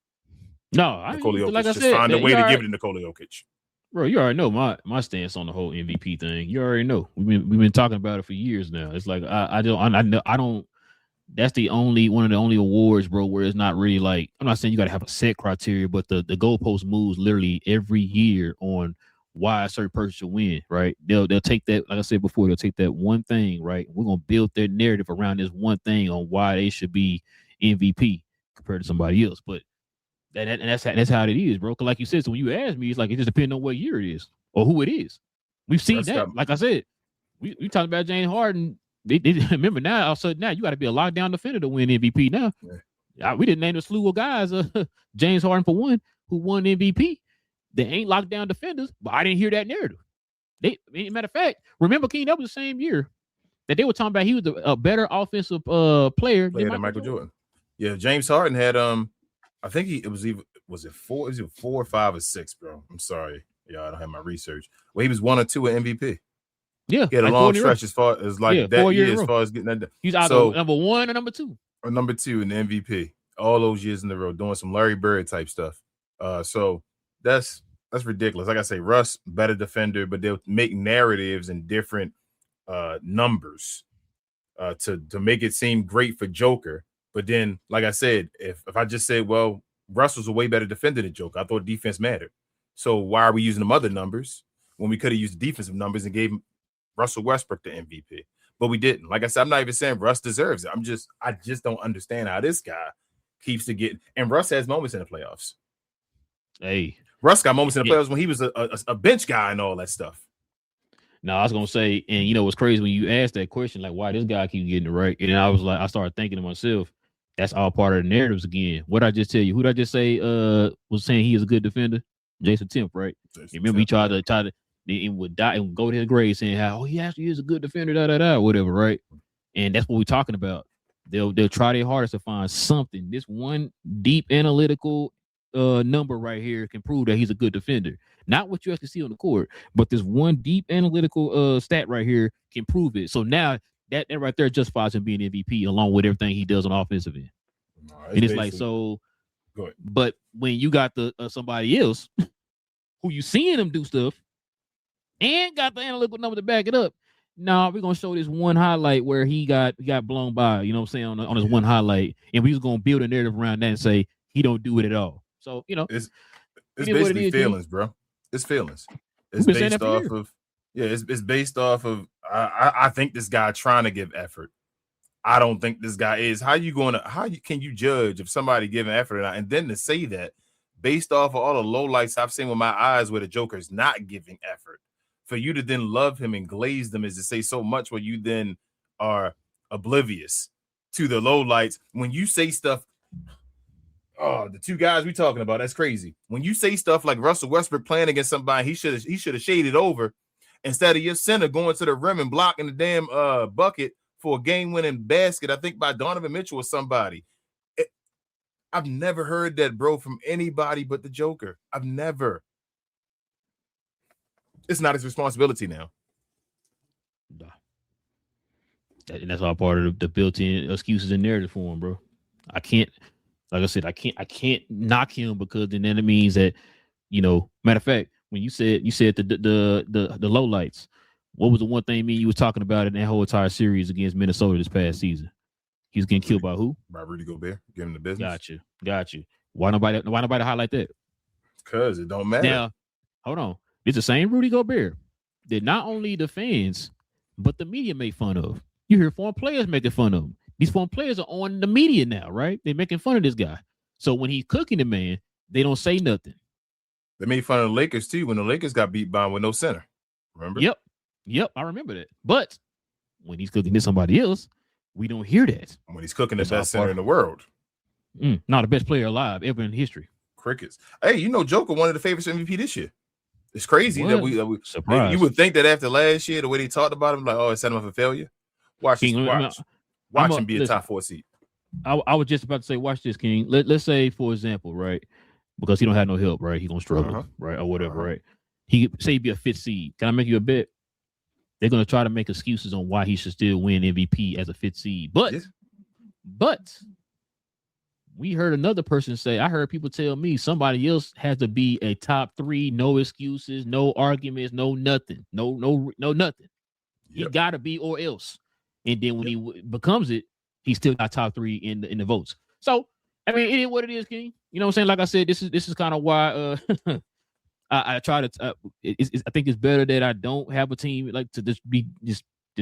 Nikola Jokic. Like I said, find a way to give it to Nikola Jokic. Bro, you already know my stance on the whole MVP thing. You already know. We've been talking about it for years now. It's like I don't that's the only one of the only awards, bro, where it's not really like, I'm not saying you got to have a set criteria, but the goalpost moves literally every year on why a certain person should win, right? They'll take that, like I said before, they'll take that one thing, right? We're gonna build their narrative around this one thing on why they should be MVP compared to somebody else. But that's how it is, bro. Cause like you said, so when you ask me, it's like it just depends on what year it is or who it is. We've seen that. Like I said, we talked about James Harden. They remember now. All of a sudden, now you got to be a lockdown defender to win MVP. Now, we didn't name a slew of guys. James Harden for one, who won MVP. They ain't lockdown defenders, but I didn't hear that narrative. Matter of fact, remember, King, that was the same year that they were talking about he was a better offensive player than Michael Jordan. Yeah, James Harden had I think it was 4 or 5 or 6, bro. I'm sorry, I don't have my research. Well, he was 1 or 2 at MVP. Yeah, he had a long stretch as far as that year, as far as getting that. He's either number 1 or number 2. Or number 2 in the MVP all those years in a row, doing some Larry Bird type stuff. So that's ridiculous. Like I say, Russ, better defender, but they'll make narratives in different numbers to make it seem great for Joker. But then, like I said, if I just said, well, Russ was a way better defender than Joker, I thought defense mattered. So why are we using them other numbers when we could have used defensive numbers and gave Russell Westbrook the MVP? But we didn't. Like I said, I'm not even saying Russ deserves it. I just don't understand how this guy keeps to get. And Russ has moments in the playoffs. Hey, Russ got moments in the playoffs when he was a bench guy and all that stuff. No, I was gonna say, and what's crazy when you asked that question, like why this guy keep getting it right, and I started thinking to myself, that's all part of the narratives again. What I just tell you, who did I just say was saying he is a good defender? Jason Temp, right? Remember he tried to and would die and go to his grave saying how he actually is a good defender, whatever, right? And that's what we're talking about. They'll try their hardest to find something. This one deep analytical number right here can prove that he's a good defender. Not what you have to see on the court, but this one deep analytical stat right here can prove it. So now that right there justifies him being MVP along with everything he does on the offensive end. And it's like, so, but when you got the somebody else who you seeing him do stuff and got the analytical number to back it up, no, we're gonna show this one highlight where he got blown by, you know what I'm saying, on this one highlight, and we was gonna build a narrative around that and say he don't do it at all. So it's basically feelings, bro. It's feelings. It's based off of it's based off of I think this guy trying to give effort. I don't think this guy is. How can you judge if somebody giving effort or not? And then to say that based off of all the lowlights I've seen with my eyes where the Joker is not giving effort, for you to then love him and glaze them is to say so much where you then are oblivious to the lowlights. When you say stuff, the 2 guys we talking about, that's crazy. When you say stuff like Russell Westbrook playing against somebody, he should have shaded over instead of your center going to the rim and blocking the damn bucket for a game-winning basket, I think by Donovan Mitchell or somebody. I've never heard that, bro, from anybody but the Joker. I've never. It's not his responsibility now. And that's all part of the built-in excuses and narrative for him, bro. I can't, like I said, I can't knock him because then it means that, matter of fact, when you said the low lights, what was the one thing you was talking about in that whole entire series against Minnesota this past season? He's getting killed by who? By Rudy Gobert. Give him the business. Got you. Why nobody highlight that? Because it don't matter. Now, hold on. It's the same Rudy Gobert that not only the fans, but the media make fun of. You hear former players making fun of him. These former players are on the media now, right? They're making fun of this guy. So when he's cooking the man, they don't say nothing. They made fun of the Lakers too when the Lakers got beat by him with no center. Remember? Yep, I remember that. But when he's cooking to somebody else, we don't hear that. When he's cooking the best center in the world. Not the best player alive ever in history. Crickets. Hey, Joker one of the favorites for MVP this year. It's crazy that we surprised. You would think that after last year, the way they talked about him, like, it set him up for failure. Watch him be a top 4 seed. I was just about to say, watch this, King. Let's say, for example, right, because he don't have no help, right? He gonna struggle, right, or whatever, right? He say he be a 5th seed. Can I make you a bet? They're gonna try to make excuses on why he should still win MVP as a 5th seed, but we heard another person say, I heard people tell me somebody else has to be a top 3, no excuses, no arguments, no nothing, no nothing. He gotta be or else. And then when he becomes it, he still got top 3 in the votes. So I mean, it is what it is, King. You know what I'm saying? Like I said, this is kind of why I try to. I think it's better that I don't have a team like to just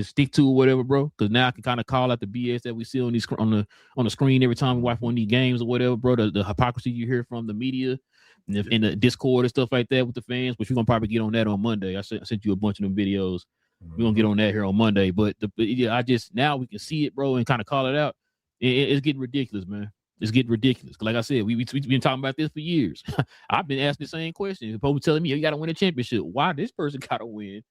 stick to or whatever, bro. Because now I can kind of call out the BS that we see on these on the screen every time we watch one of these games or whatever, bro. The hypocrisy you hear from the media and in the Discord and stuff like that with the fans. But we're gonna probably get on that on Monday. I sent you a bunch of them videos. We're gonna get on that here on Monday. But I just now we can see it, bro, and kind of call it out. It's getting ridiculous, man. It's getting ridiculous. Like I said, we've been talking about this for years. I've been asking the same question. People telling me, you got to win a championship. Why this person got to win?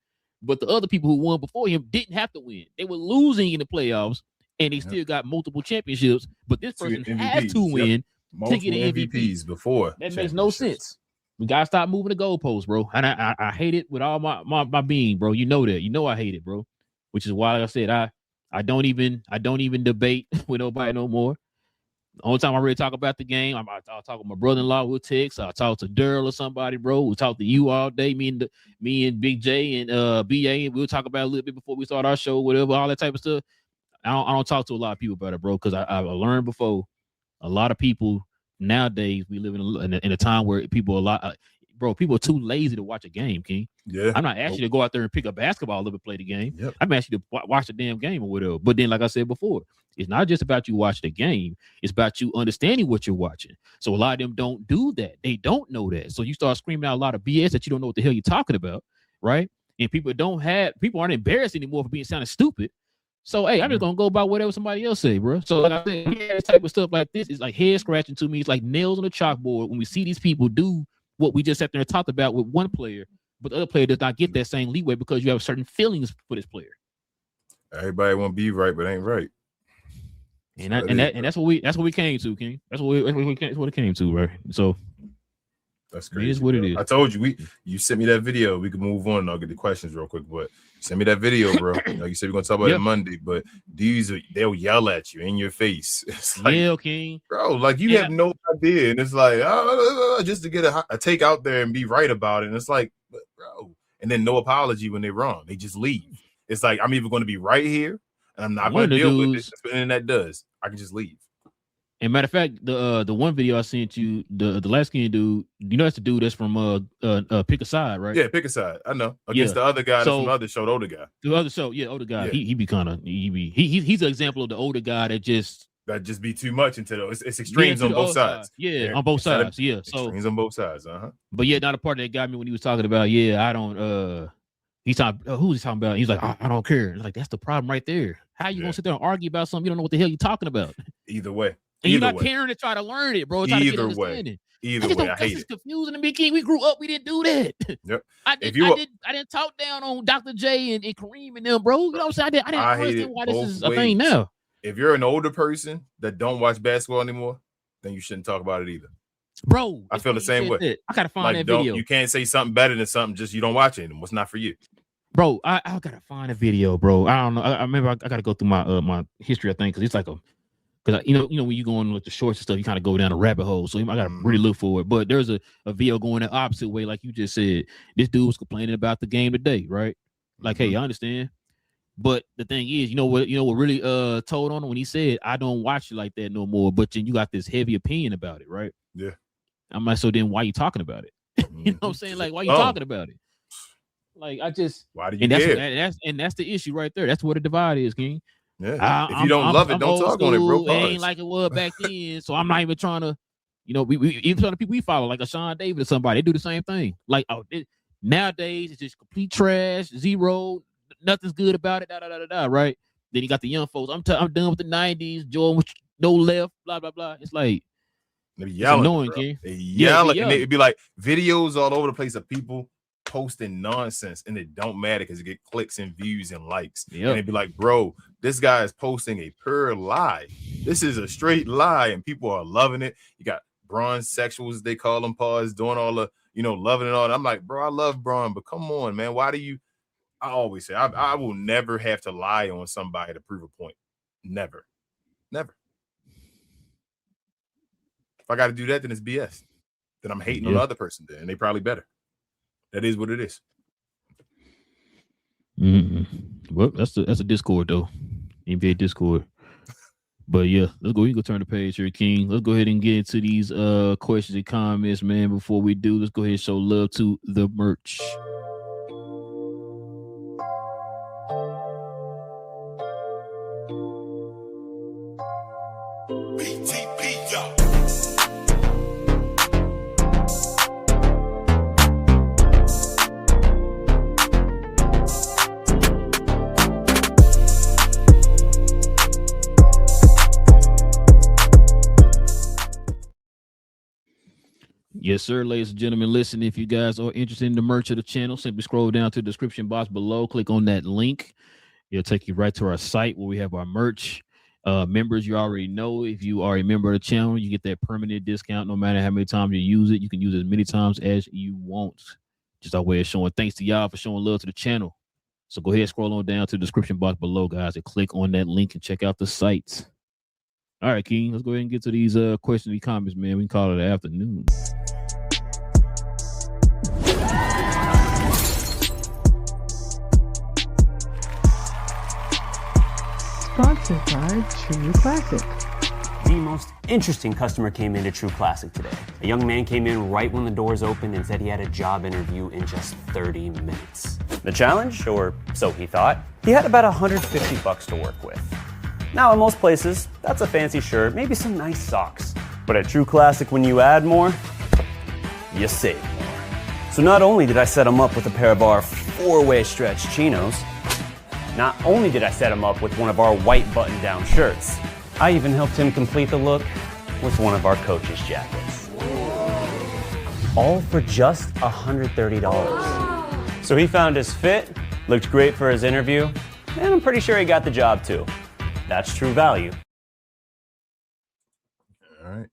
But the other people who won before him didn't have to win. They were losing in the playoffs, and they still got multiple championships. But this person has to win to get an MVPs before. That makes no sense. We got to stop moving the goalposts, bro. And I hate it with all my being, bro. You know that. You know I hate it, bro. Which is why, like I said, I don't even debate with nobody no more. The only time I really talk about the game, I'll talk with my brother-in-law. We'll text. I'll talk to Daryl or somebody, bro. We'll talk to you all day. Me and Big J and BA. We'll talk about it a little bit before we start our show, whatever, all that type of stuff. I don't talk to a lot of people about it, bro, because I learned before. A lot of people nowadays, we live in a time where people people are too lazy to watch a game, King. Yeah. I'm not asking you to go out there and pick up basketball and play the game. Yep. I'm asking you to watch the damn game or whatever. But then, like I said before, it's not just about you watching the game. It's about you understanding what you're watching. So a lot of them don't do that. They don't know that. So you start screaming out a lot of BS that you don't know what the hell you're talking about, right? And people aren't embarrassed anymore for being sounding stupid. So, hey, I'm just going to go by whatever somebody else say, bro. So, like I said, this type of stuff like this is like head scratching to me. It's like nails on the chalkboard when we see these people do what we just sat there and talked about with one player, but the other player does not get that same leeway because you have certain feelings for this player. Everybody want to be right, but ain't right. And that's what we came to, King. That's what it came to, right? So that's crazy. It is what it is. I told you you sent me that video. We can move on and I'll get the questions real quick, but send me that video, bro. Like you said, we're gonna talk about it Monday, but they'll yell at you in your face. It's like, King. Bro, like you have no idea. And it's like, just to get a take out there and be right about it. And it's like, bro, and then no apology when they're wrong. They just leave. It's like, I'm either going to be right here and I'm not going to deal with it. And that does. I can just leave. And matter of fact, the one video I sent you, the light skinned dude, you know that's the dude that's from Pick a Side, right? Yeah, Pick a Side. I know. Against the other guy that's from the other show, the older guy. The other show, older guy. Yeah. He's an example of the older guy that just be too much into it's extremes on both sides. On both sides. Yeah. So extremes on both sides. But not a part that got me when he was talking about, I don't he's talking who's he talking about? He's like, I don't care. It's like that's the problem right there. How you gonna sit there and argue about something you don't know what the hell you're talking about? Either way. And you're not caring to try to learn it, bro. Try to get understanding. Either way, I hate it. It's confusing to me, King. We grew up, we didn't do that. Yep. I didn't talk down on Dr. J and Kareem and them, bro. You know what I'm saying? I didn't understand why this is a thing now. If you're an older person that don't watch basketball anymore, then you shouldn't talk about it either. Bro, I feel the same way. That. I gotta find that video. You can't say something better than something, just you don't watch it and what's not for you. Bro, I gotta find a video, bro. I don't know. I remember I gotta go through my history, I think, because it's like because you know when you go on with the shorts and stuff, you kind of go down a rabbit hole. So I gotta really look for it. But there's a video going the opposite way, like you just said. This dude was complaining about the game today, right? Like, hey, I understand. But the thing is, you know what really told on him when he said, I don't watch it like that no more. But then you got this heavy opinion about it, right? Yeah. I'm like, so then why are you talking about it? You know what I'm saying? Like, why are you talking about it? Like, why do you care? That's the issue right there. That's where the divide is, King. Yeah. If you don't love it, don't talk on it, bro. It ain't like it was back then. So I'm not even trying to, we even some of the people we follow, like a Sean David or somebody, they do the same thing. Like, nowadays it's just complete trash, zero, nothing's good about it, right? Then you got the young folks. I'm done with the 90s, Jordan with no left, blah, blah, blah. It's like, they be yelling, annoying, King. They yelling, and it'd be like videos all over the place of people posting nonsense, and it don't matter because it get clicks and views and likes. And it'd be like, bro, this guy is posting a pure lie. This is a straight lie, and people are loving it. You got bronze sexuals, they call them, doing all the, loving it all. And I'm like, bro, I love Braun, but come on, man. Why do you? I always say, I will never have to lie on somebody to prove a point. Never. If I got to do that, then it's BS. Then I'm hating on the other person then, and they probably better. That is what it is. Well, that's a Discord though. NBA Discord. But yeah, let's go. You can turn the page here, King. Let's go ahead and get into these questions and comments, man. Before we do, let's go ahead and show love to the merch. Yes, sir, ladies and gentlemen. Listen, if you guys are interested in the merch of the channel, simply scroll down to the description box below. Click on that link. It'll take you right to our site where we have our merch. Members, you already know, if you are a member of the channel, you get that permanent discount no matter how many times you use it. You can use it as many times as you want. Just our way of showing thanks to y'all for showing love to the channel. So go ahead and scroll on down to the description box below, guys, and click on that link and check out the sites. All right, King, let's go ahead and get to these questions and comments, man. We can call it an afternoon. Sponsored by True Classic. The most interesting customer came into True Classic today. A young man came in right when the doors opened and said he had a job interview in just 30 minutes. The challenge, or so he thought, he had about $150 to work with. Now, in most places, that's a fancy shirt, maybe some nice socks. But at True Classic, when you add more, you save more. So not only did I set him up with a pair of our 4-way stretch chinos, not only did I set him up with one of our white button-down shirts, I even helped him complete the look with one of our coach's jackets. All for just $130. So he found his fit, looked great for his interview, and I'm pretty sure he got the job too. That's true value. All right.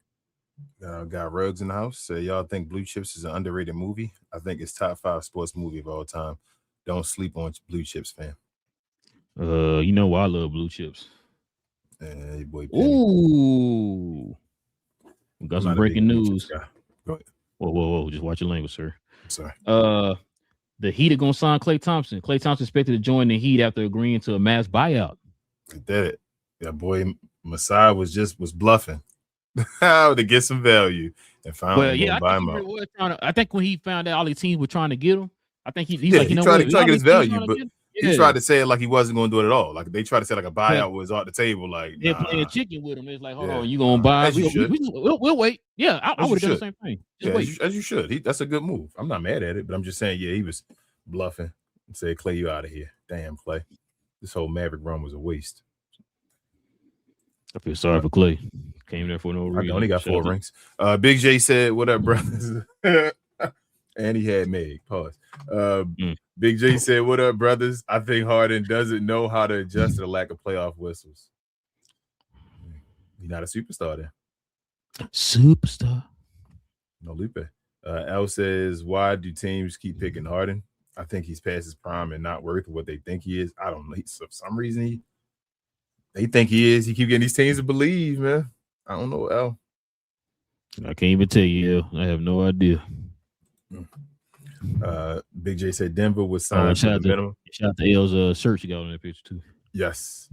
Got Rugs in the house. Say, y'all think Blue Chips is an underrated movie? I think it's top 5 sports movie of all time. Don't sleep on Blue Chips, fam. You know why I love Blue Chips. Hey, boy, Penny. Ooh. We got some breaking news. Go ahead. Whoa. Just watch your language, sir. I'm sorry. The Heat are going to sign Klay Thompson. Klay Thompson expected to join the Heat after agreeing to a mass buyout. He did it. That boy Masai was bluffing to get some value and finally buy him out. I think when he found out all the teams were trying to get him, I think he's like, you know tried what? to get his value, but he tried to say it like he wasn't going to do it at all. Like they tried to say like a buyout was off the table. Like they're playing chicken with him. It's like, hold on, you gonna buy? We'll wait. Yeah, I would have done the same thing. As you should. That's a good move. I'm not mad at it, but I'm just saying, he was bluffing and said, "Klay, you out of here." Damn, Klay. This whole Maverick run was a waste. I feel sorry for Klay. Came there for no reason. I only got 4 rings. Big J said, "What up, brothers?" And he had Meg. Pause. Big J said, "What up, brothers? I think Harden doesn't know how to adjust to the lack of playoff whistles. He's not a superstar then." Superstar. No Lupe. L says, "Why do teams keep picking Harden? I think he's past his prime and not worth what they think he is. I don't know. For some reason, they think he is. He keep getting these teams to believe, man. I don't know, L. I can't even tell you, I have no idea." Big J said Denver was signed for the minimum. Shout out to L's shirt you got on that picture too. Yes.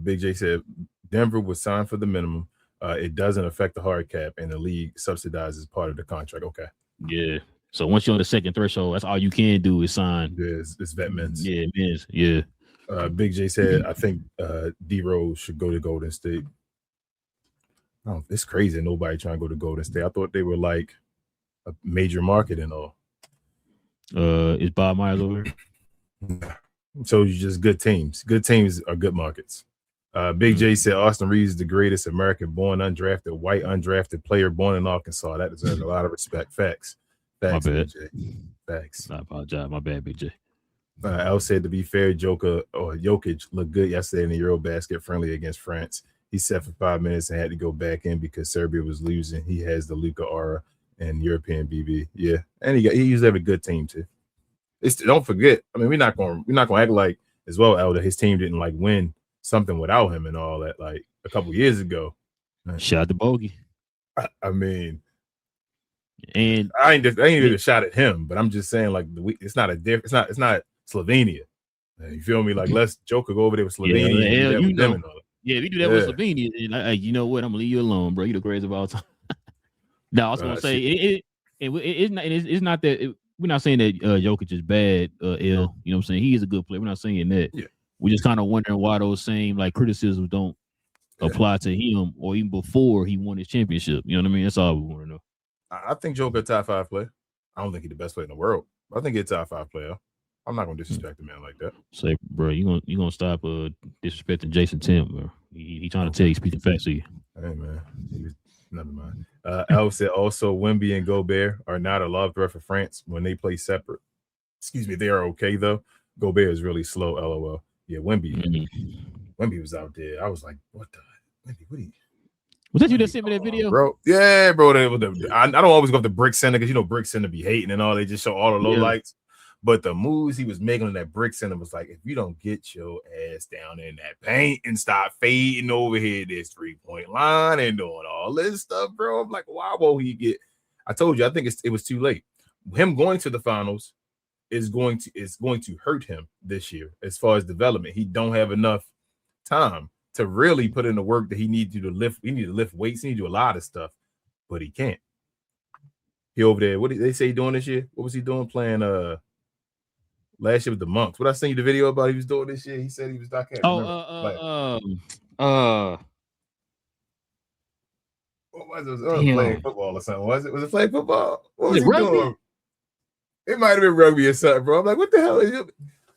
Big J said Denver was signed for the minimum. It doesn't affect the hard cap, and the league subsidizes part of the contract. Okay. Yeah. So once you're on the second threshold, that's all you can do is sign. Yeah, it's vet mints. Yeah, mints. Yeah. Big J said, I think D-Rose should go to Golden State. Oh, it's crazy. Nobody trying to go to Golden State. I thought they were like a major market and all. Is Bob Myers over here? So you just good teams. Good teams are good markets. Big J said Austin Reeves is the greatest American-born undrafted white undrafted player born in Arkansas. That deserves a lot of respect. Facts. My bad. Big J. Facts. I apologize. My bad, Big J. Al said, to be fair, Jokic looked good yesterday in the Eurobasket friendly against France. He sat for 5 minutes and had to go back in because Serbia was losing. He has the Luka aura and European BB. Yeah, and he used to have a good team too. Don't forget. I mean, we're not gonna act like as well, Al, that his team didn't like win something without him and all that. Like a couple years ago. Shout out to Bogey. I mean, and I ain't even a shot at him, but I'm just saying like it's not Slovenia. You feel me? Like let's Joker go over there with Slovenia. Yeah, if you do that with Slovenia, and you know what? I'm gonna leave you alone, bro. You the greatest of all time. No, I was gonna say it's not that we're not saying that Jokic is bad, L. You know what I'm saying? He is a good player. We're not saying that. Yeah. We're just kind of wondering why those same like criticisms don't apply to him or even before he won his championship. You know what I mean? That's all we want to know. I think Joker a top 5 player. I don't think he's the best player in the world. I think he's a top 5 player. I'm not gonna disrespect a man like that. Say, bro, you gonna stop disrespecting Jason Tim, bro? He trying to tell you speaking facts to you. Hey man, never mind. Al said also Wemby and Gobert are not a love threat for France when they play separate. Excuse me, they are okay though. Gobert is really slow. LOL. Yeah, Wemby was out there. I was like, what the Wemby? What are you? Was that you that sent me that video, bro? Yeah, bro. I don't always go to the Brick Center because Brick Center be hating and all. They just show all the low lights. But the moves he was making on that Brick Center was like, if you don't get your ass down in that paint and stop fading over here, this 3-point line and doing all this stuff, bro. I'm like, why won't he get? I told you, I think it was too late. Him going to the finals is going to hurt him this year as far as development. He don't have enough time to really put in the work that he needs to lift. He need to lift weights. He need to do a lot of stuff, but he can't. He over there. What did they say he doing this year? What was he doing playing? Last year with the Monks. What I sent you the video about he was doing this year? He said he was not. What was it? Playing football or something? Was it playing football? What was he doing? It might have been rugby or something, bro. I'm like, what the hell is you?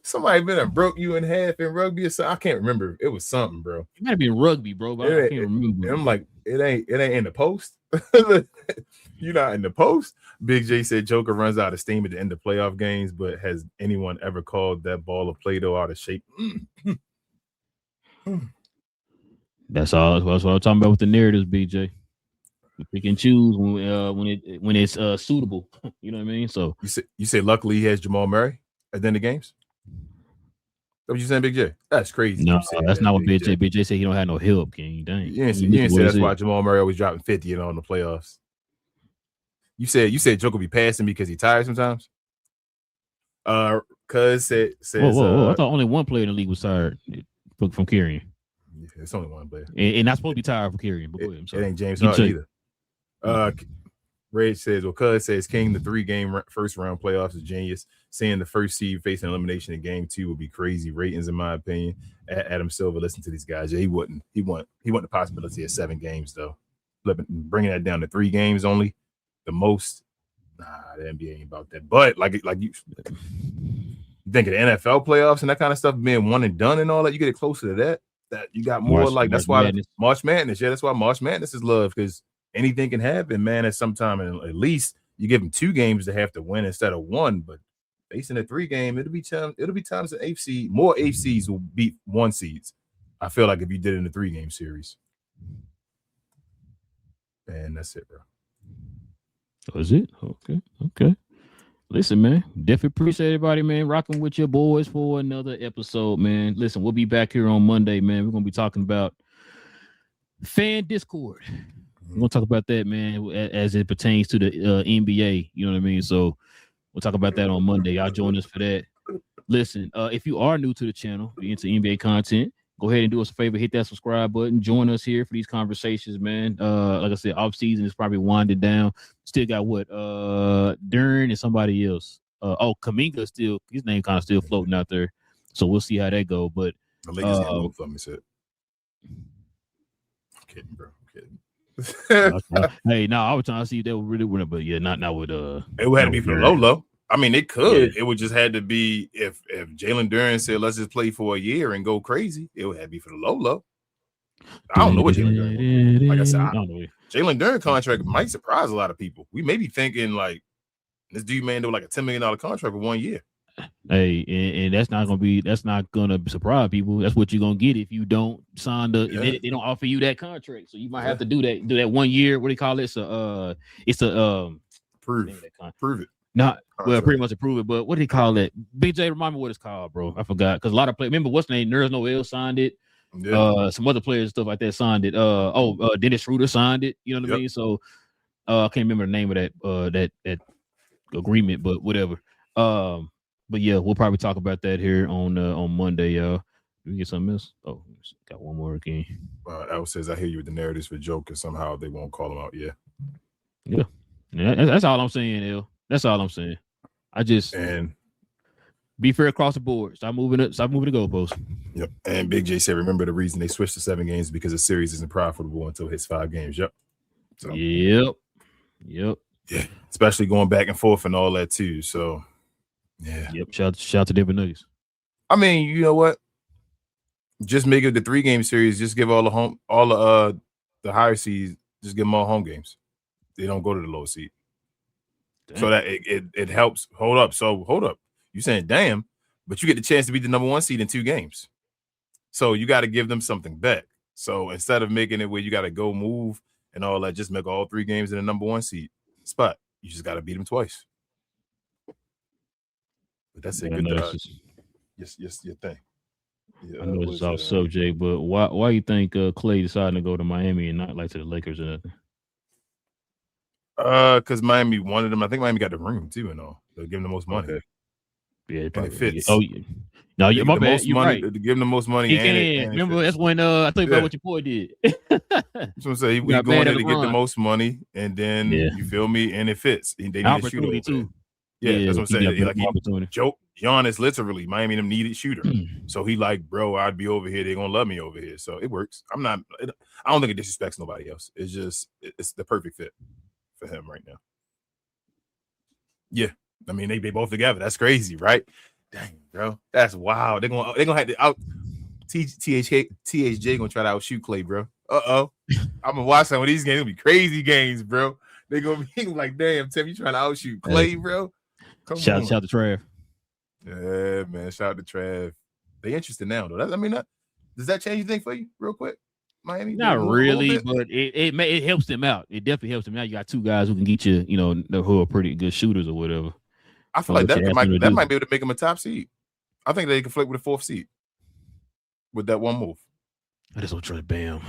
Somebody been and broke you in half in rugby or something. I can't remember. It was something, bro. It might have been rugby, bro. But I can't remember. I'm like, it ain't in the post. You're not in the post. Big J said Joker runs out of steam at the end of playoff games, but has anyone ever called that ball of Play-Doh out of shape? That's all. That's what I'm talking about with the narratives, BJ. We pick and choose when it's suitable. You know what I mean? So you say luckily he has Jamal Murray at the end of games. What you saying, Big J? That's crazy. No, that's not what Big J. Big J said he don't have no help, King. Dang. You didn't say that's why Jamal Murray always dropping 50 in the playoffs. You said Joker be passing because he tired sometimes. Cuz says whoa. I thought only one player in the league was tired from carrying. Yeah, it's only one player. And not supposed to be tired from carrying, but it ain't James Harden either. Ray says, well, Cuz says King, the 3-game first round playoffs is genius. Seeing the first seed facing elimination in game 2 would be crazy ratings, in my opinion. Adam Silver, listen to these guys. Yeah, he wouldn't the possibility of 7 games though. Bringing that down to 3 games only. The most, the NBA ain't about that. But like you think of the NFL playoffs and that kind of stuff being one and done and all that, you get it closer to that. That you got more that's why Madness. March Madness. Yeah, that's why March Madness is love, because anything can happen, man. At some time, and at least you give them 2 games to have to win instead of 1. But facing a 3-game, it'll be times the 8th seed. More 8th seeds will beat 1 seeds. I feel like if you did it in a 3-game series. And that's it, bro. Was it? Okay. Listen, man, definitely appreciate everybody, man, rocking with your boys for another episode, man. Listen, we'll be back here on Monday, man. We're going to be talking about fan Discord. We're going to talk about that, man, as it pertains to the NBA. You know what I mean? So we'll talk about that on Monday. Y'all join us for that. Listen, if you are new to the channel, you're into NBA content, go ahead and do us a favor, hit that subscribe button. Join us here for these conversations, man. Like I said, off season is probably winding down. Still got Dern and somebody else. Kaminga still, his name kind of still floating out there. So we'll see how that go. But the Lakers get low for me, said. I'm kidding, bro. Hey, no, I was trying to see if they were really winning, but yeah, not with It would have to be for low. I mean, it could. Yeah. It would just had to be if Jalen Duren said, let's just play for a year and go crazy. It would have to be for the low. I don't know what Jalen Duren. Like I said, Jalen Duren contract might surprise a lot of people. We may be thinking like this dude man do like a $10 million contract for 1 year. Hey, and that's not gonna surprise people. That's what you're gonna get if you don't sign if they don't offer you that contract. So you might have to do that 1 year. What do you call it? So it's a prove it. Not well, pretty much approve it, but what do you call it? BJ, remind me what it's called, bro. I forgot because a lot of players. Remember what's the name? Nerds Noel signed it. Yeah. Some other players and stuff like that signed it. Dennis Schroeder signed it. You know what I mean? So I can't remember the name of that agreement, but whatever. But yeah, we'll probably talk about that here on Monday, y'all. we get something else? Oh, got one more again. Al says, I hear you with the narratives for joke, and somehow they won't call him out. Yeah. That's all I'm saying, L. That's all I'm saying. I just be fair across the board. Stop moving the goalposts. Yep. And Big J said, remember the reason they switched to 7 games because the series isn't profitable until it hits 5 games. Yep. So, Yep. Yeah. Especially going back and forth and all that too. So yeah. Yep. Shout out to Denver Nuggets. I mean, you know what? Just make it the 3-game series. Just give all the higher seeds, just give them all home games. They don't go to the lower seed. Damn. So that it helps. Hold up. You saying damn, but you get the chance to beat the number 1 seed in 2 games. So you got to give them something back. So instead of making it where you got to go move and all that, just make all 3 games in the number 1 seed spot. You just got to beat them twice. But that's a good yes, your thing. Yeah, I know it's off subject, but why you think Clay decided to go to Miami and not like to the Lakers or nothing? Because Miami wanted him. I think Miami got the room too, and all. They're giving the most money. Okay. Yeah, and it fits. Oh, yeah. No, my bad. You're right. To give him the most money. He can. Remember, that's when I told you about what your boy did. That's what I'm saying. We go in there to get the most money, and then you feel me, and it fits. They need a shooter too. Yeah, that's what I'm saying. Like Giannis, literally, Miami them needed shooter. So he like, bro, I'd be over here. They're gonna love me over here. So it works. I don't think it disrespects nobody else. It's just it's the perfect fit for him right now. Yeah, I mean they both together. That's crazy, right? Dang, bro, that's wild. They're gonna have to out THJ gonna try to outshoot Clay, bro. I'm gonna watch some of these games. It'll be crazy games, bro. They're gonna be like, damn, Tim, you trying to outshoot Clay, bro? Shout to Trav. Yeah, man. Shout out to Trav. They interested now, though. Does that change anything for you, real quick? Miami? Not really, but it helps them out. It definitely helps them out. You got 2 guys who can get you, who are pretty good shooters or whatever. I feel like that might be able to make them a top seed. I think they can flip with a 4th seed with that one move. I just don't trust Bam.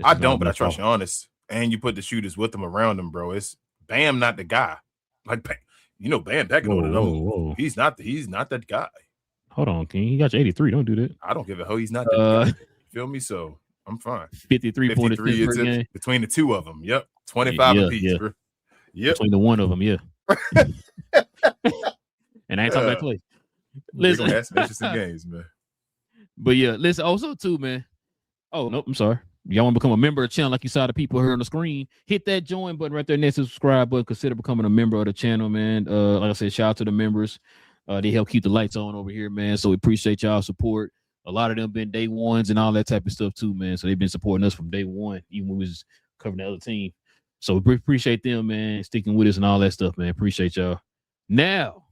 I don't, but I trust Giannis. And you put the shooters with them around them, bro. It's Bam, not the guy. Like, Bam back in the He's not that guy. Hold on, King. He got you 83. Don't do that. I don't give a hell. He's not that guy. You feel me? So I'm fine. 53 between the 2 of them. Yep. 25 apiece, bro. Yep. Between the 1 of them, yeah. And I ain't talking about Clay. Listen, that's some interesting games, man. But yeah, listen. Also, too, man. Oh nope, I'm sorry. Y'all want to become a member of the channel like you saw the people here on the screen, hit that join button right there next to the subscribe button. Consider becoming a member of the channel, man. Like I said, shout out to the members. They help keep the lights on over here, man. So we appreciate y'all support. A lot of them been day ones and all that type of stuff too, man. So they've been supporting us from day one, even when we was covering the other team. So we appreciate them, man, sticking with us and all that stuff, man. Appreciate y'all. Now,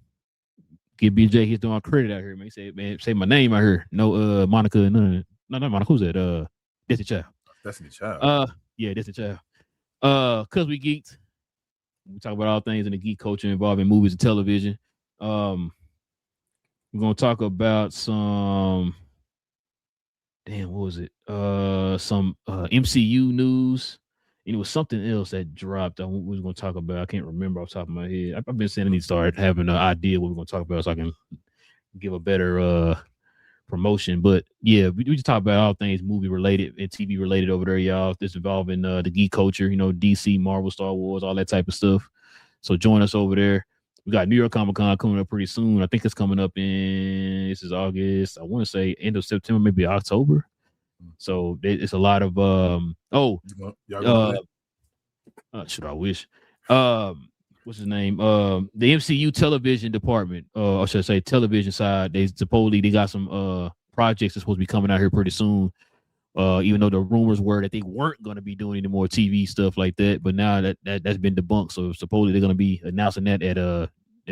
give BJ his doing credit out here, man. Say my name out here. No, Monica, no, not Monica. Who's that? Destiny Child. Destiny Child. Yeah, Destiny Child. Cause we geeked. We talk about all things in the geek culture involving movies and television. We're gonna talk about some. Damn, what was it? Some MCU news. And it was something else that dropped. We was gonna talk about. I can't remember off the top of my head. I've been saying I need to start having an idea what we're gonna talk about so I can give a better promotion. But yeah, we just talk about all things movie related and TV related over there, y'all. This involving the geek culture, DC, Marvel, Star Wars, all that type of stuff. So join us over there. We got New York Comic Con coming up pretty soon. I think it's coming up this is August. I want to say end of September, maybe October. So it's a lot of should I wish? What's his name? The MCU television department, or should I say television side, they got some projects that's supposed to be coming out here pretty soon. Even though the rumors were that they weren't going to be doing any more TV stuff like that, but now that's been debunked. So supposedly they're going to be announcing that at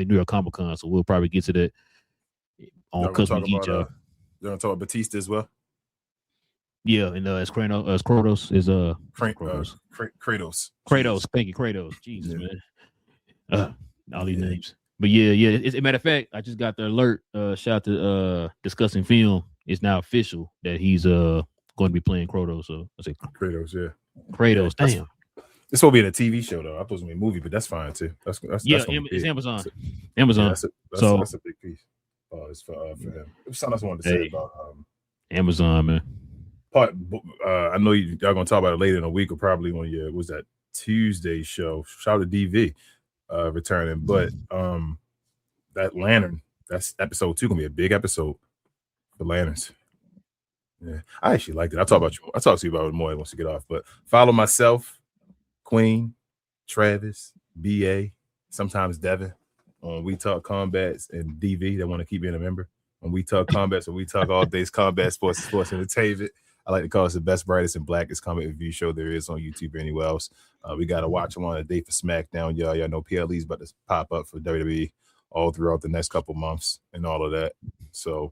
New York Comic Con. So we'll probably get to that on Custom Geek. You're gonna talk about Batista as well. Yeah, and as Kratos is Kratos. Thank you, Kratos. Jesus, man. All these names. But yeah. As a matter of fact, I just got the alert. Shout out to Discussing Film. It's now official that he's going to be playing Kratos. So I say Kratos, yeah. Kratos, damn. This will be in a TV show though. I thought it was a movie, but that's fine too. That's it's Amazon. Amazon. That's a big piece. It's for him. It was something else I wanted to say about Amazon, man. I know y'all gonna talk about it later in a week, or probably on your was that Tuesday show. Shout out to DV returning, but that Lantern, that's episode 2 gonna be a big episode for Lanterns. Yeah, I actually liked it. I'll talk to you about it more once you get off. But follow myself, Queen, Travis, BA, sometimes Devin on We Talk Combats, and DV that want to keep being a member on We Talk Combats, and We Talk All Things Combat Sports Entertainment. I like to call us the best, brightest, and blackest combat review show there is on YouTube or anywhere else. We got to watch them on a day for SmackDown. Y'all know PLE's about to pop up for WWE all throughout the next couple months and all of that. So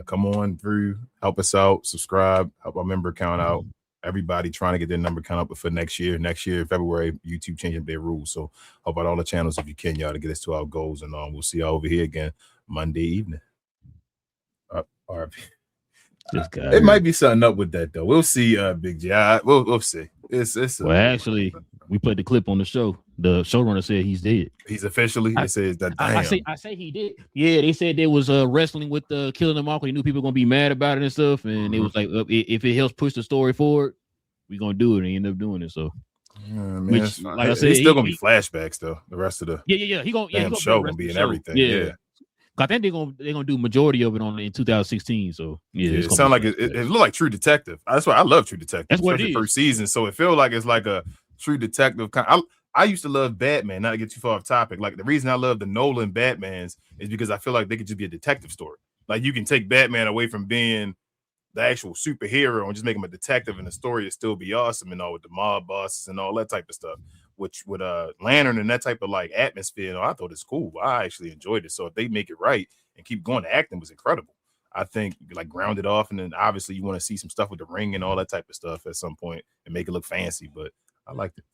come on through, help us out, subscribe, help our member count out. Everybody trying to get their number count up for next year. Next year, February, YouTube changing their rules. So help out all the channels if you can, y'all, to get us to our goals. And we'll see y'all over here again Monday evening. RP. It might be something up with that though. We'll see, Big J. We'll see. It's well, actually, we played the clip on the show. The showrunner said he's dead. He's officially. It says that. I say he did. Yeah, they said they was wrestling with killing them off. They knew people were gonna be mad about it and stuff, and it was like, if it helps push the story forward, we're gonna do it. And he ended up doing it. So, man, which, like I said, it's still gonna be flashbacks though. The rest of the he gonna show gonna be in everything. Yeah. I think they're gonna do majority of it in 2016. So it sounds like it looked like True Detective. That's why I love True Detective. That's what it is. First season, so it feels like it's like a True Detective kind. I used to love Batman. Not to get too far off topic. Like the reason I love the Nolan Batmans is because I feel like they could just be a detective story. Like you can take Batman away from being the actual superhero and just make him a detective, and the story would still be awesome and all with the mob bosses and all that type of stuff. Which with Lantern and that type of like atmosphere, I thought it's cool. I actually enjoyed it. So if they make it right and keep going, the acting was incredible. I think like ground it off, and then obviously you want to see some stuff with the ring and all that type of stuff at some point and make it look fancy. But I liked it.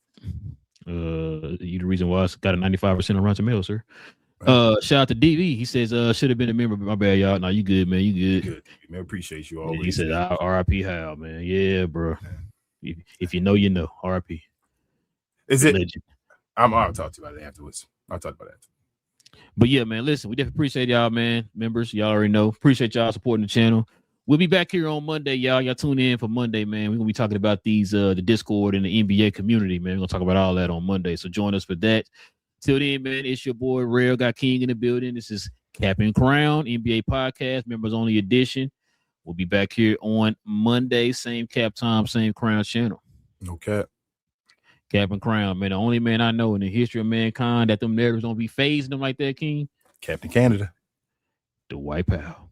You the reason why it's got a 95% on Rotten Tomatoes, sir. Right. Shout out to DV. He says should have been a member, but my bad, y'all. No, you good, man. You good. Man, appreciate you always. He said RIP Hal, man. Yeah, bro. If you know, you know. RIP. Is it? I'll talk to you about it afterwards. I'll talk about that. But yeah, man, listen, we definitely appreciate y'all, man. Members, y'all already know. Appreciate y'all supporting the channel. We'll be back here on Monday, y'all. Y'all tune in for Monday, man. We're gonna be talking about these the Discord and the NBA community, man. We're gonna talk about all that on Monday. So join us for that. Till then, man, it's your boy Relle got King in the building. This is Cap and Crown NBA podcast, members only edition. We'll be back here on Monday, same cap time, same crown channel. Okay. Cap and Crown, man. The only man I know in the history of mankind that them narratives don't be phasing them like that, King. Captain Canada. The White Pal.